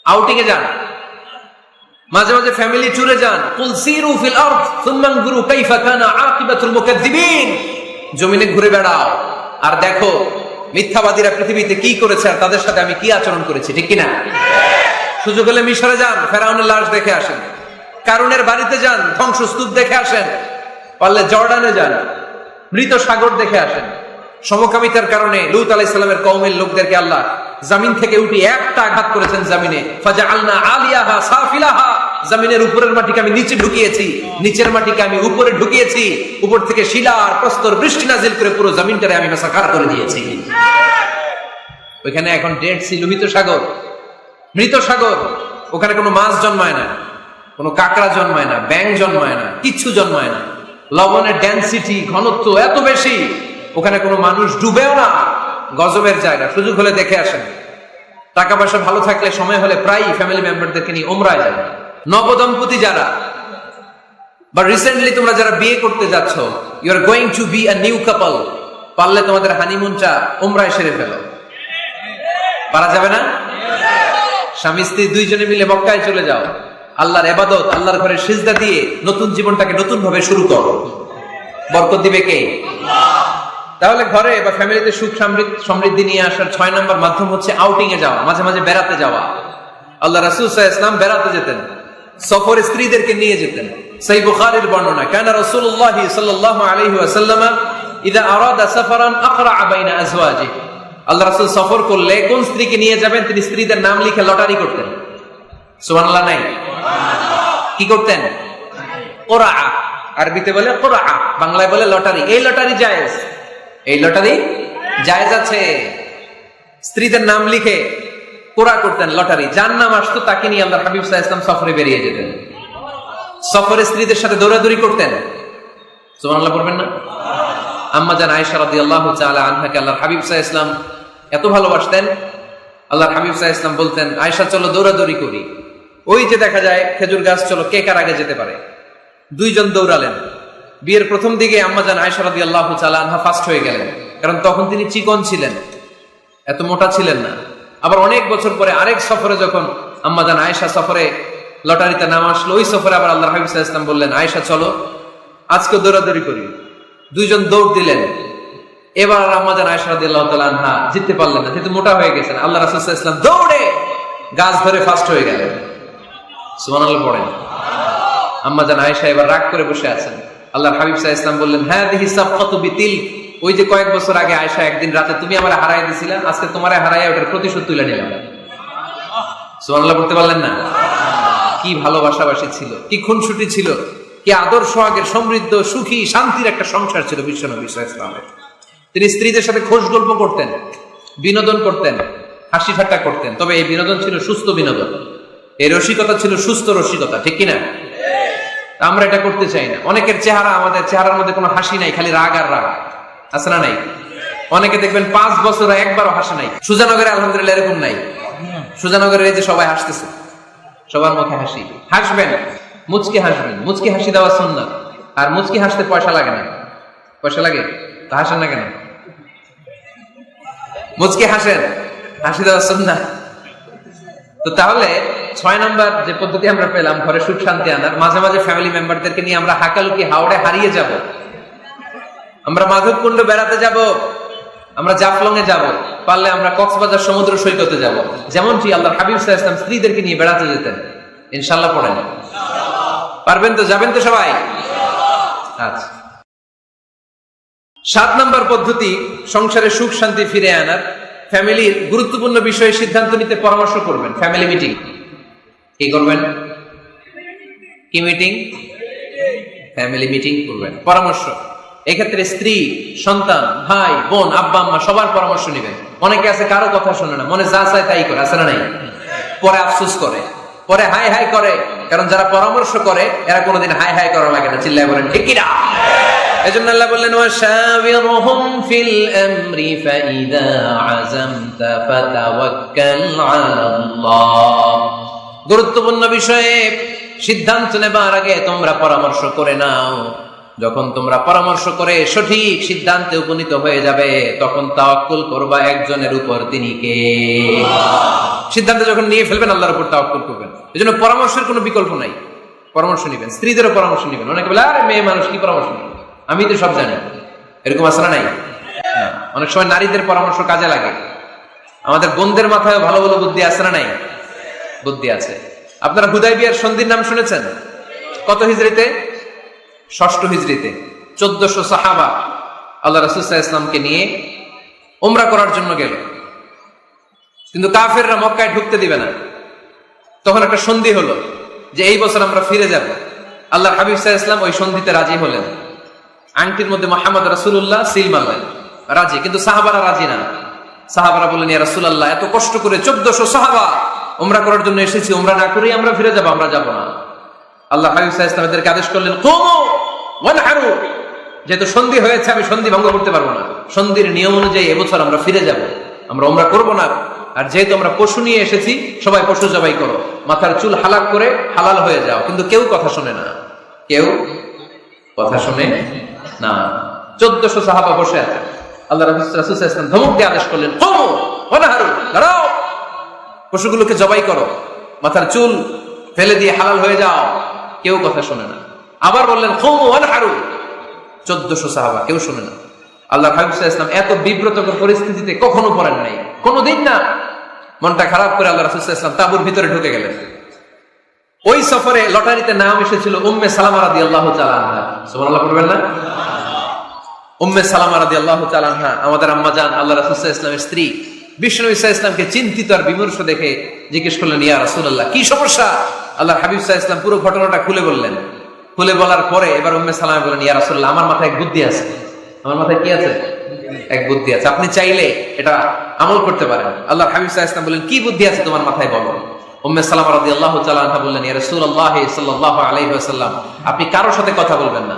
আউটিং এ যান। মাঝে মাঝে ফ্যামিলি ট্যুরে যান। কুল সিরু ফিল আরদ সুম্মা আনজুরু কাইফা কানা আকিবাতুল মুকাদ্দিবিন। জমিনে ঘুরে বেড়াও আর দেখো মিথ্যাবাদীরা পৃথিবীতে কি করেছে আর তাদের সাথে আমি কি আচরণ করেছি, ঠিক কি না? সুযোগ হলে মিশরে যান, ফেরাউনের লাশ দেখে আসেন। কারুনের বাড়িতে যান, ধ্বংসস্তূপ দেখে আসেন। পারলে জর্ডানে যান, মৃত সাগর দেখে আসেন। সমকামিতার কারণে লূত আলাইহিস সালামের কওমের লোকদেরকে আল্লাহ জমিন থেকে উঠিয়ে একটা আঘাত করেছেন জমিনে। ফাজআলনা আলিয়াহা সাফিলাহা, জমিনের উপরের মাটিকে আমি নিচে ঢুকিয়েছি, নিচের মাটিকে আমি উপরে ঢুকিয়েছি। উপর থেকে শিলা আর প্রস্তর বৃষ্টি নাজিল করে পুরো জমিনটারে আমি মাসাকার করে দিয়েছি। ওইখানে এখন ডেড সি, লোহিত সাগর, মৃত সাগর। ওখানে কোনো মাছ জন্মায় না, কোনো কাঁকড়া জন্মায় না, ব্যাঙ জন্মায় না, কিচ্ছু জন্মায় না। লবণের ডেনসিটি, ঘনত্ব এত বেশি, ওখানে কোনো মানুষ ডুবেও না। গজবের জায়গা। সুযোগ হলে দেখে আসেন। টাকা পয়সা ভালো থাকলে সময় হলে প্রায় ফ্যামিলি মেম্বারদেরকে নিয়ে উমরায় যান। নবদম্পতি যারা বা রিসেন্টলি তোমরা যারা বিয়ে করতে যাচ্ছ, you are going to be a new couple, পারলে তোমাদের হানিমুনটা উমরায় সেরে ফেলো। পারা যাবে না? স্বামী স্ত্রী 2 জনে মিলে মক্কায় চলে যাও। আল্লাহর ইবাদত, আল্লাহর ঘরে সিজদা দিয়ে নতুন জীবনটাকে নতুন ভাবে শুরু করো। বরকত দিবে কে? তাহলে ঘরে বা ফ্যামিলিতে সুখ সমৃদ্ধি নিয়ে আসার 6 নম্বর মাধ্যম হচ্ছে আউটিং এ যাওয়া, মাঝে মাঝে বেড়াতে যাওয়া। আল্লাহ রাসূল সাল্লাল্লাহু আলাইহি ওয়াসাল্লাম বেড়াতে যেতেন, সফরে স্ত্রীদেরকে নিয়ে যেতেন। সহিহ বুখারীর বর্ণনা, কানা রাসূলুল্লাহ সাল্লাল্লাহু আলাইহি ওয়াসাল্লাম ইযা আরাদা সাফারান আকরা বাইনা আজওয়াজিহি। আল্লাহ রাসূল সফর করলে কোন স্ত্রীকে নিয়ে যাবেন তিনি স্ত্রীদের নাম লিখে লটারি করতেন। সুবহানাল্লাহ নাই? কি করতেন? কোরআ, আরবিতে বলে কোরআ, বাংলায় বলে লটারি। এই লটারি জায়েজ, এই লটারি জায়েজ আছে। স্ত্রীদের নাম লিখে কোরআ করতেন, লটারি। যার নাম আসতো তাকে নিয়ে আল্লাহর হাবিব সাল্লাল্লাহু আলাইহি ওয়াসাল্লাম সফরে বেরিয়ে যেতেন। সফরে স্ত্রীদের সাথে দৌড়াদৌড়ি করতেন। সুবহানাল্লাহ পড়বেন না? আম্মা জান আয়েশা রাদিয়াল্লাহু তাআলা আনহাকে আল্লাহর হাবিব সাল্লাল্লাহু আলাইহি ওয়াসাল্লাম এত ভালোবাসতেন, আল্লাহর হাবিব সাল্লাল্লাহু আলাইহি ওয়াসাল্লাম বলতেন, আয়েশা চলো দৌড়াদৌড়ি করি। ওই যে দেখা যায় খেজুর গাছ, চলো কে কার আগে যেতে পারে। দুইজন দৌড়ালেন। বিয়ের প্রথম দিকে আম্মাজান আয়েশা রাদিয়াল্লাহু তাআলা আনহা ফার্স্ট হয়ে গেলেন, কারণ তখন তিনি চিকন ছিলেন, এত মোটা ছিলেন না। আবার অনেক বছর পরে আরেক সফরে যখন আম্মাজান আয়েশা সফরে লটারিতে নাম আসলো, ওই সফরে আবার আল্লাহর হাবিব সাল্লাল্লাহু আলাইহি ওয়াসাল্লাম বললেন, আয়েশা চলো আজকে দৌড়াদৌড়ি করি। দুইজন দৌড় দিলেন। এবার আম্মাজান আয়েশা রাদিয়াল্লাহু তাআলা আনহা জিততে পারলেন না, যেহেতু মোটা হয়ে গেছেন। আল্লাহ রাসূল সাল্লাল্লাহু আলাইহি ওয়াসাল্লাম দৌড়ে গাছ ধরে ফার্স্ট হয়ে গেলেন। সুবহানাল্লাহ পড়েন। আম্মাজান আয়েশা এবার রাগ করে বসে আছেন। আল্লাহর হাবিব সাল্লাল্লাহু আলাইহি ওয়াসাল্লাম বললেন, হাদিহি সাফকাতু বিতিল, ওই যে কয়েক বছর আগে আয়েশা একদিন রাতে তুমি আমারে হারাই দিছিলা, আজকে তোমারে হারাইয়া ওটার প্রতিশোধ তুলে নিলাম। সুবহানাল্লাহ পড়তে পারলেন না? কি ভালোবাসাবাসী ছিল, কি খুনসুটি ছিল, কি আদর্শ আগের সমৃদ্ধ সুখী শান্তির একটা সংসার ছিল বিশ্ব নবী সাল্লাল্লাহু আলাইহি ওয়াসাল্লামের। তিনি স্ত্রীদের সাথে খোশ গল্প করতেন, বিনোদন করতেন, হাসি ঠাট্টা করতেন। তবে এই বিনোদন ছিল সুস্থ বিনোদন, এই রসিকতা ছিল সুস্থ রসিকতা, ঠিক কিনা? আমরা এটা করতে চাই না। অনেকের চেহারা, আমাদের চেহারার মধ্যে কোনো হাসি নাই, খালি রাগ আর রাগ, আছে না নাই? অনেকে দেখবেন 5 বছর একবারও হাসে নাই। সুজানগরে আলহামদুলিল্লাহ এরকম নাই। সুজানগরের এই যে সবাই হাসতেছে, সবার মুখে হাসি। হাসবেন, মুচকি হাসবেন, মুচকি হাসি দেওয়া সুন্নাত। আর মুচকি হাসতে পয়সা লাগে না। পয়সা লাগে তা হাসেন না কেন? মুচকি হাসেন, হাসি দেওয়া সুন্নাত। তো তাহলে 6 নাম্বার যে পদ্ধতি আমরা পেলাম ঘরে সুখ শান্তি আনার, মাঝে মাঝে ফ্যামিলি মেম্বারদেরকে নিয়ে আমরা হাকালুকি হাওড়ে হারিয়ে যাব, আমরা মাধবকুণ্ড বেড়াতে যাব, আমরা জাফলং এ যাব, পারলে আমরা কক্সবাজার সমুদ্র সৈকতে যাব, যেমনটি আল্লাহর হাবিব সাল্লাল্লাহু আলাইহি ওয়াসাল্লাম স্ত্রীদেরকে নিয়ে বেড়াতে যেতেন। ইনশাআল্লাহ পড়েন। পারবেন তো? যাবেন তো সবাই? আচ্ছা। 7 নাম্বার পদ্ধতি সংসারে সুখ শান্তি ফিরে আনার, ফ্যামিলির গুরুত্বপূর্ণ বিষয়ে সিদ্ধান্ত নিতে পরামর্শ করবেন। Family meeting. কি করবেন? কি মিটিং? ফ্যামিলি মিটিং করবেন, পরামর্শ। এক্ষেত্রে স্ত্রী, সন্তান, ভাই, বোন, আব্বা আম্মা সবার পরামর্শ নেবেন। অনেকে আছে কারো কথা শোনে না, মনে যা চায় তাই করে, আছে না নাই? পরে আফসোস করে, পরে হাই হাই করে। কারণ যারা পরামর্শ করে এরা কোনোদিন হাই হাই করা লাগে না। চিল্লায় বলেন ঠিক কি না? এজন্য আল্লাহ বললেন, ওয়াশাবিরহুম ফিল আমরি ফাইযা আযামতা ফাতাওয়াক্কাল আলাল্লাহ। গুরুত্বপূর্ণ বিষয়ে সিদ্ধান্ত নেবার আগে তোমরা পরামর্শ করে নাও। যখন তোমরা পরামর্শ করে সঠিক সিদ্ধান্তে উপনীত হয়ে যাবে, তখন তাওয়াক্কুল করবা একজনের উপর, তিনি কে? সিদ্ধান্ত যখন নিয়ে ফেলবেন আল্লাহর উপর তাওয়াক্কুল করবেন। এজন্য পরামর্শের কোনো বিকল্প নাই। পরামর্শ নেবেন, স্ত্রীদেরও পরামর্শ নেবেন। অনেকে বলে, আরে মেয়ে মানুষ কি পরামর্শ নেবেন, আমি তো সব জানি। এরকম আছে না নাই? অনেক সময় নারীদের পরামর্শ কাজে লাগে। আমাদের বোনদের মাথায় ভালো ভালো বুদ্ধি আছে না নাই? বুদ্ধি আছে। আপনারা হুদায়বিয়ার সন্ধির নাম শুনেছেন? কত হিজরিতে? 6 হিজরিতে 1400 সাহাবা আল্লাহ রাসূল সাল্লাল্লাহু আলাইহি ওয়াসাল্লামকে নিয়ে উমরা করার জন্য গেল, কিন্তু কাফেররা মক্কায় ঢুকতে দিবে না। তখন একটা সন্ধি হলো যে এই বছর আমরা ফিরে যাব। আল্লাহর হাবিব সাল্লাল্লাহু আলাইহি ওয়াসাল্লাম ওই সন্ধিতে রাজি হলেন। আংটির মধ্যে মুহাম্মদ রাসূলুল্লাহ সিল মারলেন, রাজি। কিন্তু সাহাবারা রাজি না। সাহাবারা বললেন, ইয়া রাসূলুল্লাহ, এত কষ্ট করে 1400 সাহাবা উমরা করার জন্য এসেছি, উমরা না করেই আমরা ফিরে যাব, আমরা যাব না। আল্লাহ হাবিব সাল্লাল্লাহু আলাইহি ওয়াসাল্লাম এদেরকে আদেশ করলেন, কুমু ওয়ানহারু, যেহেতু সন্ধি হয়েছে আমি সন্ধি ভঙ্গ করতে পারবো না। সন্ধির নিয়ম অনুযায়ী এবছর আমরা ফিরে যাব, আমরা উমরা করব না। আর যেহেতু আমরা পশু নিয়ে এসেছি, সবাই পশু জবাই করো, মাথার চুল হালাক করে হালাল হয়ে যাও। কিন্তু কেউ কথা শোনে না, কেউ কথা শোনে না। 1400 সাহাবা বসে আছে। আল্লাহ রাসূল সাল্লাল্লাহু আলাইহি ওয়াসাল্লাম ধমক দিয়ে আদেশ করলেন, কুমু ওয়ানহারু, দাঁড়াও, পশুগুলোকে জবাই করো, মাথার চুল ফেলে দিয়ে হালাল হয়ে যাও। কেউ কথা শোনে না। আবার বললেন, কুমু ওয়ানহারু, 1400 সাহাবা, কেউ শোনে না। আল্লাহ হাবিব সাল্লাল্লাহু আলাইহি ওয়াসাল্লাম এত বিব্রতকর পরিস্থিতিতে কখনো পড়েন নাই, কোনোদিন না। মনটা খারাপ করে আল্লাহ রাসূল সাল্লাল্লাহু আলাইহি ওয়াসাল্লাম তাঁবুর ভিতরে ঢুকে গেলেন। ওই সফরে লটারিতে নাম এসেছিল উম্মে সালামা রাদিয়াল্লাহু তাআলা আনহা। সুবহানাল্লাহ পড়বেন না? উম্মে সালামা রাদিয়াল্লাহু তাআলা আনহা আমাদের আম্মা জান, আল্লাহ রাসূল সাল্লাল্লাহু আলাইহি ওয়াসাল্লামের স্ত্রী। বিষ্ণু নবী সাল্লাল্লাহু আলাইহি ওয়াসাল্লামকে চিন্তিত আর বিমর্ষ দেখে জিজ্ঞেস করলেন, ইয়া রাসূলুল্লাহ, কি সমস্যা? আল্লাহর হাবিব সাল্লাল্লাহু আলাইহি ওয়াসাল্লাম পুরো ঘটনাটা খুলে বললেন। খুলে বলার পরে এবার উম্মে সালামা বলেন, ইয়া রাসূলুল্লাহ, আমার মাথায় এক বুদ্ধি আছে। আমার মাথায় কি আছে? এক বুদ্ধি আছে, আপনি চাইলে এটা আমল করতে পারেন। আল্লাহর হাবিব সাল্লাল্লাহু আলাইহি ওয়াসাল্লাম বলেন, কি বুদ্ধি আছে তোমার মাথায়, বলো। উম্মে সালামা রাদিয়াল্লাহু তাআলা আনহা বললেন, ইয়া রাসূলুল্লাহ সাল্লাল্লাহু আলাইহি ওয়াসাল্লাম, আপনি কারোর সাথে কথা বলবেন না,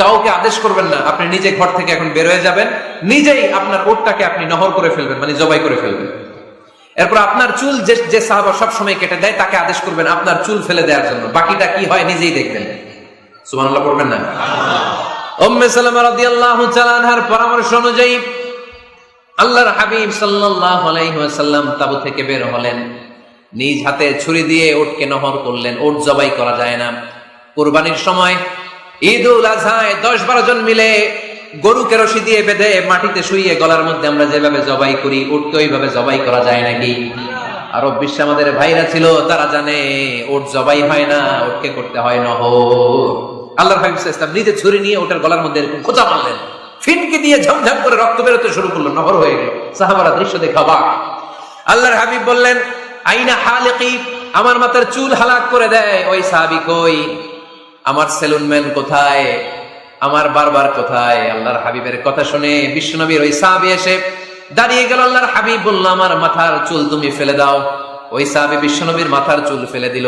কাউকে আদেশ করবেন না। আপনি নিজে ঘর থেকে এখন বের হয়ে যাবেন, নিজেই আপনার ওটটাকে আপনি নহর করে ফেলবেন, মানে জবাই করে ফেলবেন। এরপর আপনার চুল যে সাহাবা সবসময় কেটে দেয় তাকে আদেশ করবেন আপনার চুল ফেলে দেওয়ার জন্য, বাকিটা কি হয় নিজেই দেখবেন। সুবহানাল্লাহ পড়বেন না? উম্মে সালামা রাদিয়াল্লাহু তাআলা আনহার পরামর্শ অনুযায়ী আল্লাহর হাবিব সাল্লাল্লাহু আলাইহি ওয়াসাল্লাম তাবু থেকে বের হলেন, নিজ হাতে ছুরি দিয়ে উটকে নহর করলেন। উট জবাই করা যায় না। কুরবানির সময় ঈদুল আজহায় 10-12 জন মিলে গরুকে রশি দিয়ে বেঁধে মাটিতে শুইয়ে গলার মধ্যে আমরা যেভাবে জবাই করি, উটকে ওইভাবে জবাই করা যায় নাকি? আরব বিশ্বে আমাদের ভাইরা ছিল, তারা জানে উট জবাই হয় না, উটকে করতে হয় নহর। আল্লাহর হাবিব সাল্লাল্লাহু আলাইহি ওয়াসাল্লাম নিজে ছুরি নিয়ে ওটার গলার মধ্যে এরকম খোঁচা মারলেন, ফিনকি দিয়ে ঝমঝম করে রক্ত বেরোতে শুরু করলো, নহর হয়ে গেল। সাহাবারা দৃশ্য দেখে অবাক। আল্লাহর হাবিব বললেন, আইনা হালিকি, আমার মাথার চুল হালাক করে দেয় ওই সাহাবী কই? আমার সেলুনম্যান কোথায়? আমার বারবার কোথায়? আল্লাহর হাবিবের কথা শুনে বিশ্বনবীর ওই সাহাবী এসে দাঁড়িয়ে গেল। আল্লাহর হাবিব বলল, আমার মাথার চুল তুমি ফেলে দাও। ওই সাহাবী বিশ্বনবীর মাথার চুল ফেলে দিল।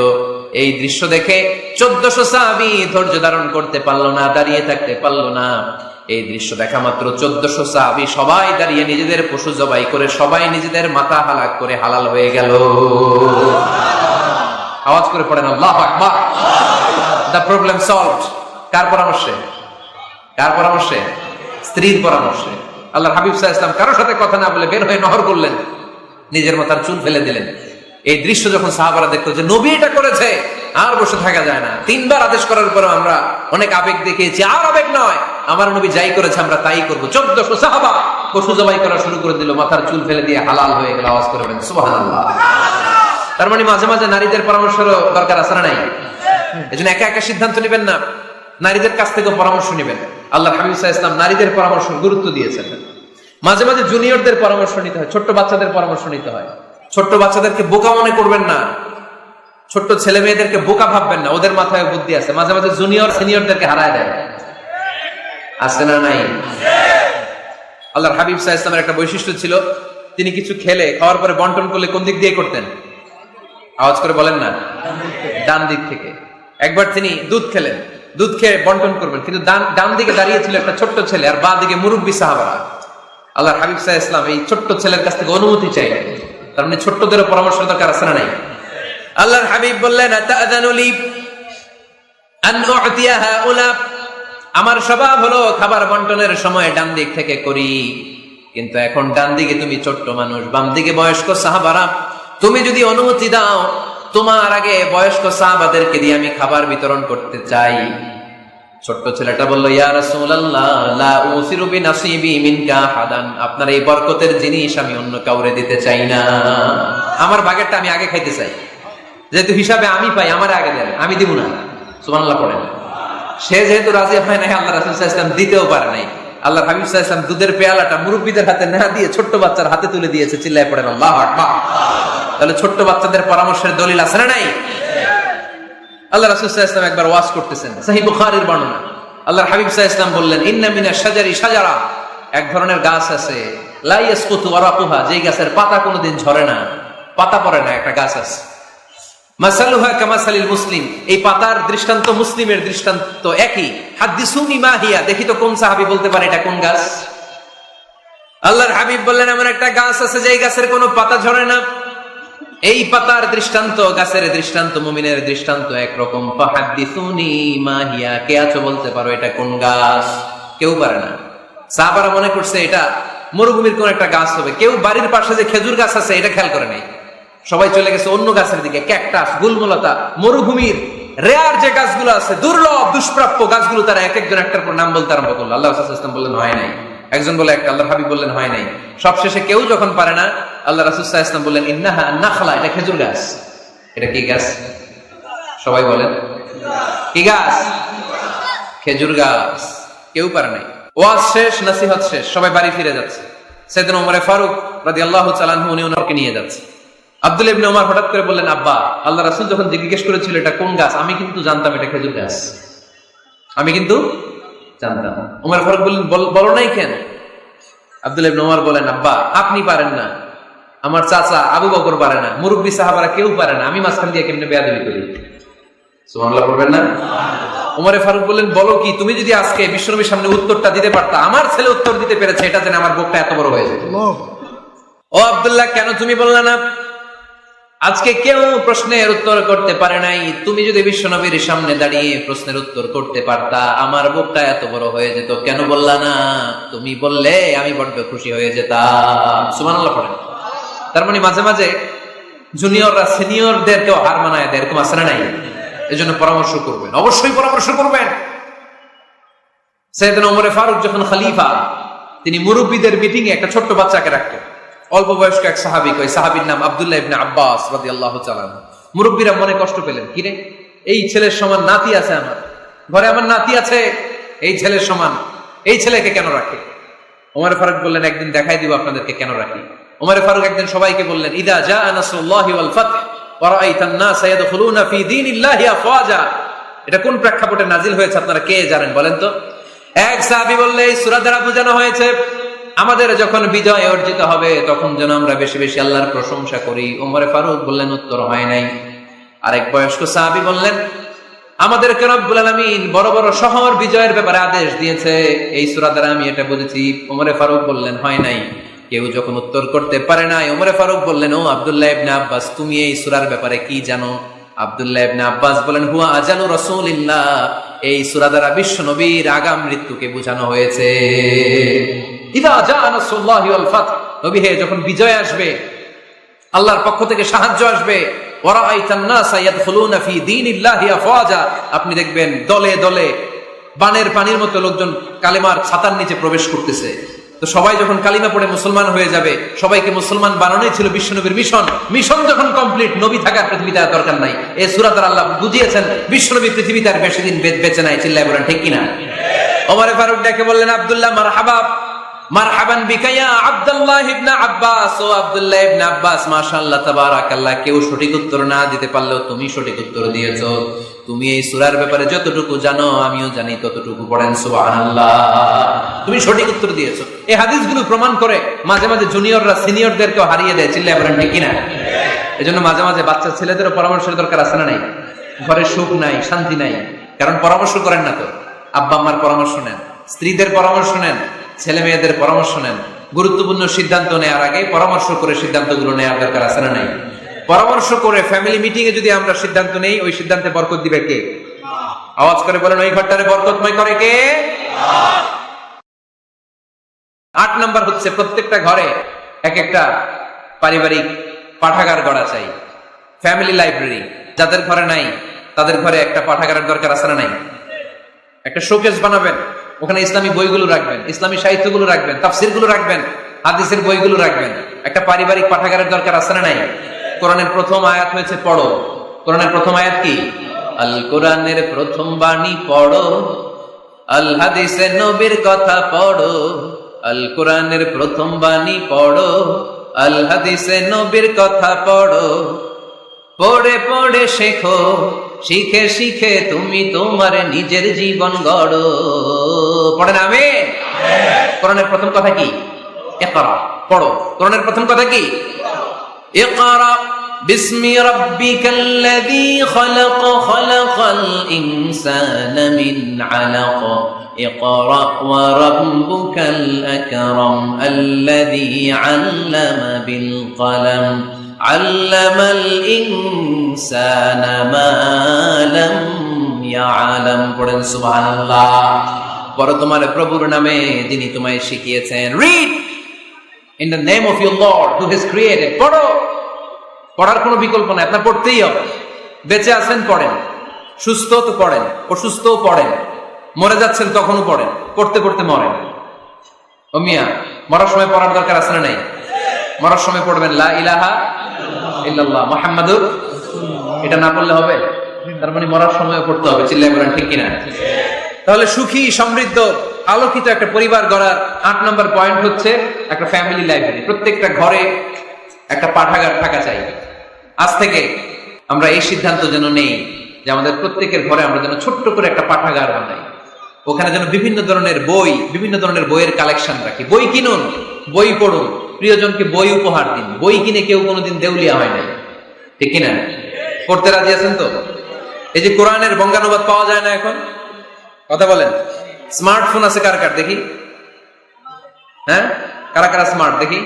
এই দৃশ্য দেখে 1400 সাহাবী ধৈর্য ধারণ করতে পারলো না, দাঁড়িয়ে থাকতে পারলো না। এই দৃশ্য দেখা মাত্র 1400 সাহাবী সবাই দাঁড়িয়ে নিজেদের পশু জবাই করে সবাই নিজেদের মাথা হালাক করে হালাল হয়ে গেল। আওয়াজ করে পড়েন আল্লাহু আকবার। The problem solved. কার পরামর্শে? কার পরামর্শে? স্ত্রীর পরামর্শে। আল্লাহর হাবিব সাল্লাল্লাহু আলাইহি ওয়াসাল্লাম কারোর সাথে কথা না বলে বের হয়ে নহর করলেন, নিজের মাথার চুল ফেলে দিলেন। এই দৃশ্য যখন সাহাবারা দেখতো যে নবী এটা করেছে, আর বসে থাকা যায় না। 3বার আদেশ করার পরে আমরা অনেক আবেগ দেখিয়েছি, আর আবেগ নয়, আমার নবী যাই করেছে আমরা তাই করবো। 1400 সাহাবা পশু জবাই করা শুরু করে দিল, মাথার চুল ফেলে দিয়ে হালাল হয়ে গেল। আওয়াজ করে বলেন সুবহানাল্লাহ। তার মানে মাঝে মাঝে নারীদের পরামর্শেরও দরকার আছে না নাই? এজন্য একা একা সিদ্ধান্ত নেবেন না, নারীদের কাছ থেকে পরামর্শ নেবেন। আল্লাহর হাবিব সাল্লাল্লাহু আলাইহি ওয়াসাল্লাম নারীদের পরামর্শ গুরুত্ব দিয়েছেন। মাঝে মাঝে জুনিয়রদের পরামর্শ নিতে হয়, ছোট্ট বাচ্চাদের পরামর্শ নিতে হয়। ছোট্ট বাচ্চাদেরকে বোকা মনে করবেন না, ছোট্ট ছেলে মেয়েদেরকে বোকা ভাববেন না, ওদের মাথায় বুদ্ধি আছে। মাঝে মাঝে জুনিয়র সিনিয়রদেরকে হারায় দেয়, আছে না নাই? আল্লাহর হাবিব সাল্লাল্লাহু আলাইহি ওয়াসাল্লামের একটা বৈশিষ্ট্য ছিল, তিনি কিছু খেলে খাওয়ার পরে বন্টন করলে কোন দিক দিয়ে করতেন? আওয়াজ করে বলেন না, ডান দিক থেকে। একবার তিনি দুধ খেলেন, দুধ খেয়ে বন্টন করবেন, কিন্তু ডান দিকে দাঁড়িয়ে ছিল একটা ছোট্ট ছেলে আর বাঁ দিকে মুরব্বী সাহাবারা। আল্লাহর হাবিব সাল্লাল্লাহু আলাইহি ওয়াসাল্লাম এই ছোট্ট ছেলের কাছ থেকে অনুমতি চাইলেন। তার মানে ছোট্টদেরও পরামর্শ দরকার আছে না নাই? আল্লাহর হাবিব বললেন, আতাযানু লি আন উ'তিয়া হাউলা, আমার স্বভাব হলো খাবার বন্টনের সময় ডান দিক থেকে করি, কিন্তু এখন ডান দিকে তুমি ছোট্ট মানুষ, বাম দিকে বয়স্ক সাহাবারা, তুমি যদি অনুমতি দাও তোমার আগে বয়স্ক সাহাবাদেরকে দিয়ে আমি খাবার বিতরণ করতে চাই। ছোট্ট ছেলেটা বলল, ইয়া রাসূলুল্লাহ লা উসিরু বিনাসিবি মিনকা হাদান, আপনার এই বরকতের জিনিস আমি অন্য কাউরে দিতে চাই না, আমার ভাগেরটা আমি আগে খাইতে চাই, যেহেতু হিসাবে আমি পাই আমার আগে দেন, আমি দিব না। সুবহানাল্লাহ পড়েন। সে যেহেতু রাজি হয় নাই, আল্লাহ রাসূল সাল্লাল্লাহু আলাইহি ওয়াসাল্লাম দিতেও পারে নাই। আল্লাহর হাবিব সাল্লাল্লাহু আলাইহি ওয়াসাল্লাম দুধের পেয়ালাটা মুরব্বিদের হাতে না দিয়ে ছোট্ট বাচ্চার হাতে তুলে দিয়েছে। চিল্লায় পড়েন আল্লাহু আকবার। তাহলে ছোট্ট বাচ্চাদের পরামর্শের দলিল আছে না নাই? আল্লাহ রাসূল সাল্লাল্লাহু আলাইহি ওয়াসাল্লাম একবার ওয়াজ করতেছেন, সহিহ বুখারীর বর্ণনা। আল্লাহর হাবিব সাল্লাল্লাহু আলাইহি ওয়াসাল্লাম বললেন, ইন্না মিনাশ শাজারি শাজারা, এক ধরনের গাছ আছে, লা ইয়াসকুতু ওয়ারাকুহা, যেই গাছের পাতা কোনোদিন ঝরে না, পাতা পড়ে না, একটা গাছ আছে। মাসালুহা কামাসালিল মুসলিম, এই পাতার দৃষ্টান্ত মুসলিমের দৃষ্টান্ত একই। হাদিসুনি মা হিয়া, দেখি তো কোন সাহাবী বলতে পারে এটা কোন গাছ? আল্লাহর হাবিব বললেন, এমন একটা গাছ আছে যেই গাছের কোনো পাতা ঝরে না। এই পাতার দৃষ্টান্ত, গাছের দৃষ্টান্ত, মুমিনের দৃষ্টান্ত একরকম। ফাহাদিসুনি মা হিয়া, কে আছো বলতে পারো এটা কোন গাছ? কেউ পারে না। সাহাবারা মনে করছে এটা মরুভূমির কোন একটা গাছ হবে। কেউ বাড়ির পাশে যে খেজুর গাছ আছে এটা খেয়াল করে নাই, সবাই চলে গেছে অন্য গাছের দিকে। ক্যাকটাস, গুলমলতা, মরুভূমির রেয়ার যে গাছগুলো আছে, দুর্লভ দুষ্প্রাপ্য গাছগুলো তারা এক একজন একটার পর নাম বলতে আরম্ভ করলো। আল্লাহ রাসূল সাল্লাল্লাহু আলাইহি ওয়াসাল্লাম বললেন হয় নাই, একজন বলে একটা, আল্লাহর হাবিব বললেন হয় নাই। সবশেষে কেউ যখন পারে না, আল্লাহ রাসূল সাল্লাল্লাহু আলাইহি ওয়াসাল্লাম বললেন, ইন্নাহা নাখলা, এটা খেজুর গাছ। এটা কি গাছ? সবাই বলেন কি গাছ? খেজুর গাছ। কেউ পারে নাই। ওয়াজ শেষ, নসিহত শেষ, সবাই বাড়ি ফিরে যাচ্ছে। সাইয়েদনা ওমর ফারুক রাদিয়াল্লাহু তাআলা আনহু উনি ওনাকে নিয়ে যাচ্ছে। আব্দুল্লাহ ইবনে ওমর হঠাৎ করে বললেন, আব্বা, আল্লাহ রাসূল যখন জিজ্ঞেস করেছিল এটা কোন গাছ, আমি কিন্তু জানতাম এটা খেজুর গাছ, আমি কিন্তু জানতাম। ওমর ফারুক বললেন, বলো নাই কেন? আব্দুল্লাহ ইবনে ওমর বলেন, আব্বা আপনি পারেন না, আমার চাচা আবু বকর পারে না, মুরব্বী সাহাবারা কেউ পারে না, আমি মাঝখান দিয়ে কেমনে বেয়াদবি করি? সুবহানাল্লাহ পড়বেন না? ওমর ফারুক বললেন, বলো কি, তুমি যদি আজকে বিশ্বনবীর সামনে উত্তরটা দিতে পারতা, আমার ছেলে উত্তর দিতে পেরেছে, এটা জেনে আমার বুকটা এত বড় হয়ে যেত। ও আব্দুল্লাহ, কেন তুমি বললা না? আজকে কেউ প্রশ্নের উত্তর করতে পারে নাই, তুমি যদি বিশ্বনবীর সামনে দাঁড়িয়ে প্রশ্নের উত্তর করতে পারতা, আমার বুকটা এত বড় হয়ে যেত। কেন বললা না? তুমি বললে আমি বড্ড খুশি হয়ে যেতাম। সুবহানাল্লাহ পড়েন। তার মানে মাঝে মাঝে জুনিয়ররা সিনিয়রদেরকেও হার মানায় দেয়, এরকম আছে না নাই? এজন্য পরামর্শ করবেন, অবশ্যই পরামর্শ করবেন। সাইয়েদনা ওমর ফারুক যখন খলিফা, তিনি মুরব্বীদের মিটিং এ একটা ছোট্ট বাচ্চাকে রাখতেন, অল্প বয়স্ক এক সাহাবী। ওই সাহাবীর নাম আব্দুল্লাহ ইবনে আব্বাস রাদিয়াল্লাহু তাআলা। মুরব্বীরা মনে কষ্ট পেলেন, কিরে এই ছেলের সমান নাতি আছে আমার ঘরে, আমার নাতি আছে এই ছেলের সমান, এই ছেলেকে কেন রাখে? ওমর ফারুক বললেন, একদিন দেখাই দিব আপনাদেরকে কেন রাখি। ওমর ফারুক একদিন সবাইকে বললেন, ইদা জাআ নাসরুল্লাহি ওয়াল ফাতহ ওয়া রাআইতান নাস ইয়াদখুলুনা ফি দীনিল্লাহি আফওয়াজা। এটা কোন প্রেক্ষাপটে নাজিল হয়েছে আপনারা কে জানেন বলেন তো? এক সাহাবী বললে, এই সূরা দ্বারা বোঝানো হয়েছে আমাদের যখন বিজয় অর্জিত হবে তখন যেন আমরা বেশি বেশি আল্লাহর প্রশংসা করি। ওমর ফারুক বললেন, উত্তর হয় নাই। আরেক বয়স্ক সাহাবী বললেন, আমাদেরকে রব্বুল আলামিন বড় বড় শহর বিজয়ের ব্যাপারে আদেশ দিয়েছে, এই সূরা দ্বারা আমি এটা বুঝেছি। ওমর ফারুক বললেন, হয় নাই। কেউ যখন উত্তর করতে পারে নাই, ওমর ফারুক বললেন, ও আব্দুল্লাহ ইবনে আব্বাস, তুমি এই সূরার ব্যাপারে কি জানো? আব্দুল্লাহ ইবনে আব্বাস বলেন, হুয়া আজালু রাসূলিল্লাহ, এই সূরা দ্বারা বিশ্ব নবীর আগাম মৃত্যুকে বোঝানো হয়েছে। ইদা জাআ নাসরুল্লাহি ওয়াল ফাতহ, নবী হে যখন বিজয় আসবে, আল্লাহর পক্ষ থেকে সাহায্য আসবে, ওয়া রাআইতান নাস ইয়াদখুলুনা ফি দীনিল্লাহি আফওয়াজা, আপনি দেখবেন দলে দলে বানের পানির মতো লোকজন কালেমার ছাতার নিচে প্রবেশ করতেছে। তো সবাই যখন কালিমা পড়ে মুসলমান হয়ে যাবে, সবাইকে মুসলমান বানানোই ছিল বিশ্বনবীর মিশন। মিশন যখন কমপ্লিট, নবী থাকার পৃথিবীতে আর দরকার নাই। এই সূরা দ্বারা আল্লাহ বুঝিয়েছেন বিশ্বনবী পৃথিবীতে আর বেশি দিন বেঁচে নাই। চিল্লায় বলেন ঠিক কিনা? ওমর ফারুক ডেকে বললেন, আব্দুল্লাহ মারহাবা, মারহাবান বিকা ইয়া আব্দুল্লাহ ইবনে আব্বাস। ও আব্দুল্লাহ ইবনে আব্বাস, মাশাআল্লাহ তাবারাকাল্লাহ, কেউ সঠিক উত্তর না দিতে পারলেও তুমি সঠিক উত্তর দিয়েছো। তুমি এই সূরার ব্যাপারে যতটুকু জানো আমিও জানি ততটুকু। পড়েন সুবহানাল্লাহ। তুমি সঠিক উত্তর দিয়েছো। এই হাদিসগুলো প্রমাণ করে মাঝে মাঝে জুনিয়ররা সিনিয়রদেরকেও হারিয়ে দেয়। চিল্লায় বলেন ঠিক কিনা? এজন্য মাঝে মাঝে বাচ্চা ছেলেদেরও পরামর্শের দরকার আছে না নাই? ঘরে সুখ নাই, শান্তি নাই, কারণ পরামর্শ করেন না তো। আব্বা আম্মার পরামর্শ নেন, স্ত্রীদের পরামর্শ নেন, ছেলে মেয়েদের পরামর্শ নেন। গুরুত্বপূর্ণ সিদ্ধান্ত নেওয়ার আগে পরামর্শ করে সিদ্ধান্তগুলো নেওয়ার দরকার আছে না নাই? পরামর্শ করে ফ্যামিলি মিটিং এ যদি আমরা সিদ্ধান্ত নেই, ওই সিদ্ধান্তে বরকত দিবে কে? আওয়াজ করে বলেন, ওই ঘরটারে বরকতময় করে কে? 8 নাম্বার হচ্ছে, প্রত্যেকটা ঘরে এক একটা পারিবারিক পাঠাগার গড়া চাই, ফ্যামিলি লাইব্রেরি। যাদের ঘরে নাই তাদের ঘরে একটা পাঠাগারের দরকার আছে না নাই? একটা শোকেস বানাবেন, ওখানে ইসলামী বইগুলো রাখবেন, ইসলামী সাহিত্যগুলো রাখবেন, তাফসিরগুলো রাখবেন, হাদিসের বইগুলো রাখবেন। একটা পারিবারিক পাঠাগারের দরকার আছে না নাই? কোরআনের প্রথম আয়াত হয়েছে পড়ো। কোরআনের প্রথম আয়াত কি? আল কোরআনের প্রথম বাণী পড়ো, আল হাদিসে নবীর কথা পড়ো। আল কোরআনের প্রথম বাণী পড়ো, আল হাদিসে নবীর কথা পড়ো। পড়ে পড়ে শেখো, শিখে শিখে তুমি তোমার নিজের জীবন গড়ো। পড়েন আমিন। কোরআনের প্রথম কথা কি? ইকরা, পড়ো। কোরআনের প্রথম কথা কি? ইকরা বিসমি রাব্বিকাল্লাযী খালাক, খালাকাল ইনসানা মিন আলাক। ইকরা ওয়া রাব্বুকাল আকরাম আল্লাযী আল্লামা বিল কলম আল্লামাল ইনসানা মা লাম ইয়ালাম। পড়েন সুবহানাল্লাহ। পড়ো তোমার প্রভুর নামে যিনি তোমায় শিখিয়েছেন। Read in the name of your Lord who has created. পড়ো। পড়ার কোনো বিকল্প নাই, আপনার পড়তেই হবে। বেঁচে আছেন পড়েন, সুস্থ তো পড়েন, অসুস্থও পড়েন, মরে যাচ্ছেন তখনও পড়েন, পড়তে পড়তে মরেন। ও মিয়া, মরার সময় পড়ার দরকার আছে না নাই? মরার সময় পড়বেন লা ইলাহা ইল্লাল্লাহ মুহাম্মাদুর। এটা না পড়লে হবে? তার মানে মরার সময় পড়তে হবে। চিল্লায় বলেন ঠিক কিনা? তাহলে সুখী, সমৃদ্ধ, আলোকিত একটা পরিবার গড়ার 8 নম্বর পয়েন্ট হচ্ছে একটা ফ্যামিলি লাইব্রেরি। প্রত্যেকটা ঘরে একটা পাঠাগার থাকা চাই। আজ থেকে আমরা এই সিদ্ধান্ত যেন নেই যে আমাদের প্রত্যেকের ঘরে আমরা যেন ছোট্ট করে একটা পাঠাগার বানাই। ওখানে যেন বিভিন্ন ধরনের বই, বিভিন্ন ধরনের বইয়ের কালেকশন রাখি। বই কিনুন, বই পড়ুন, প্রিয়জনকে বই উপহার দিন। বই কিনে কেউ কোনোদিন দেউলিয়া হয় না, ঠিক কিনা? পড়তে রাজি আছেন তো? এই যে কোরআনের বঙ্গানুবাদ পাওয়া যায় না এখন, কথা বলেন। স্মার্টফোন আছে কার কার দেখি? হ্যাঁ, কারা কারা স্মার্ট দেখি?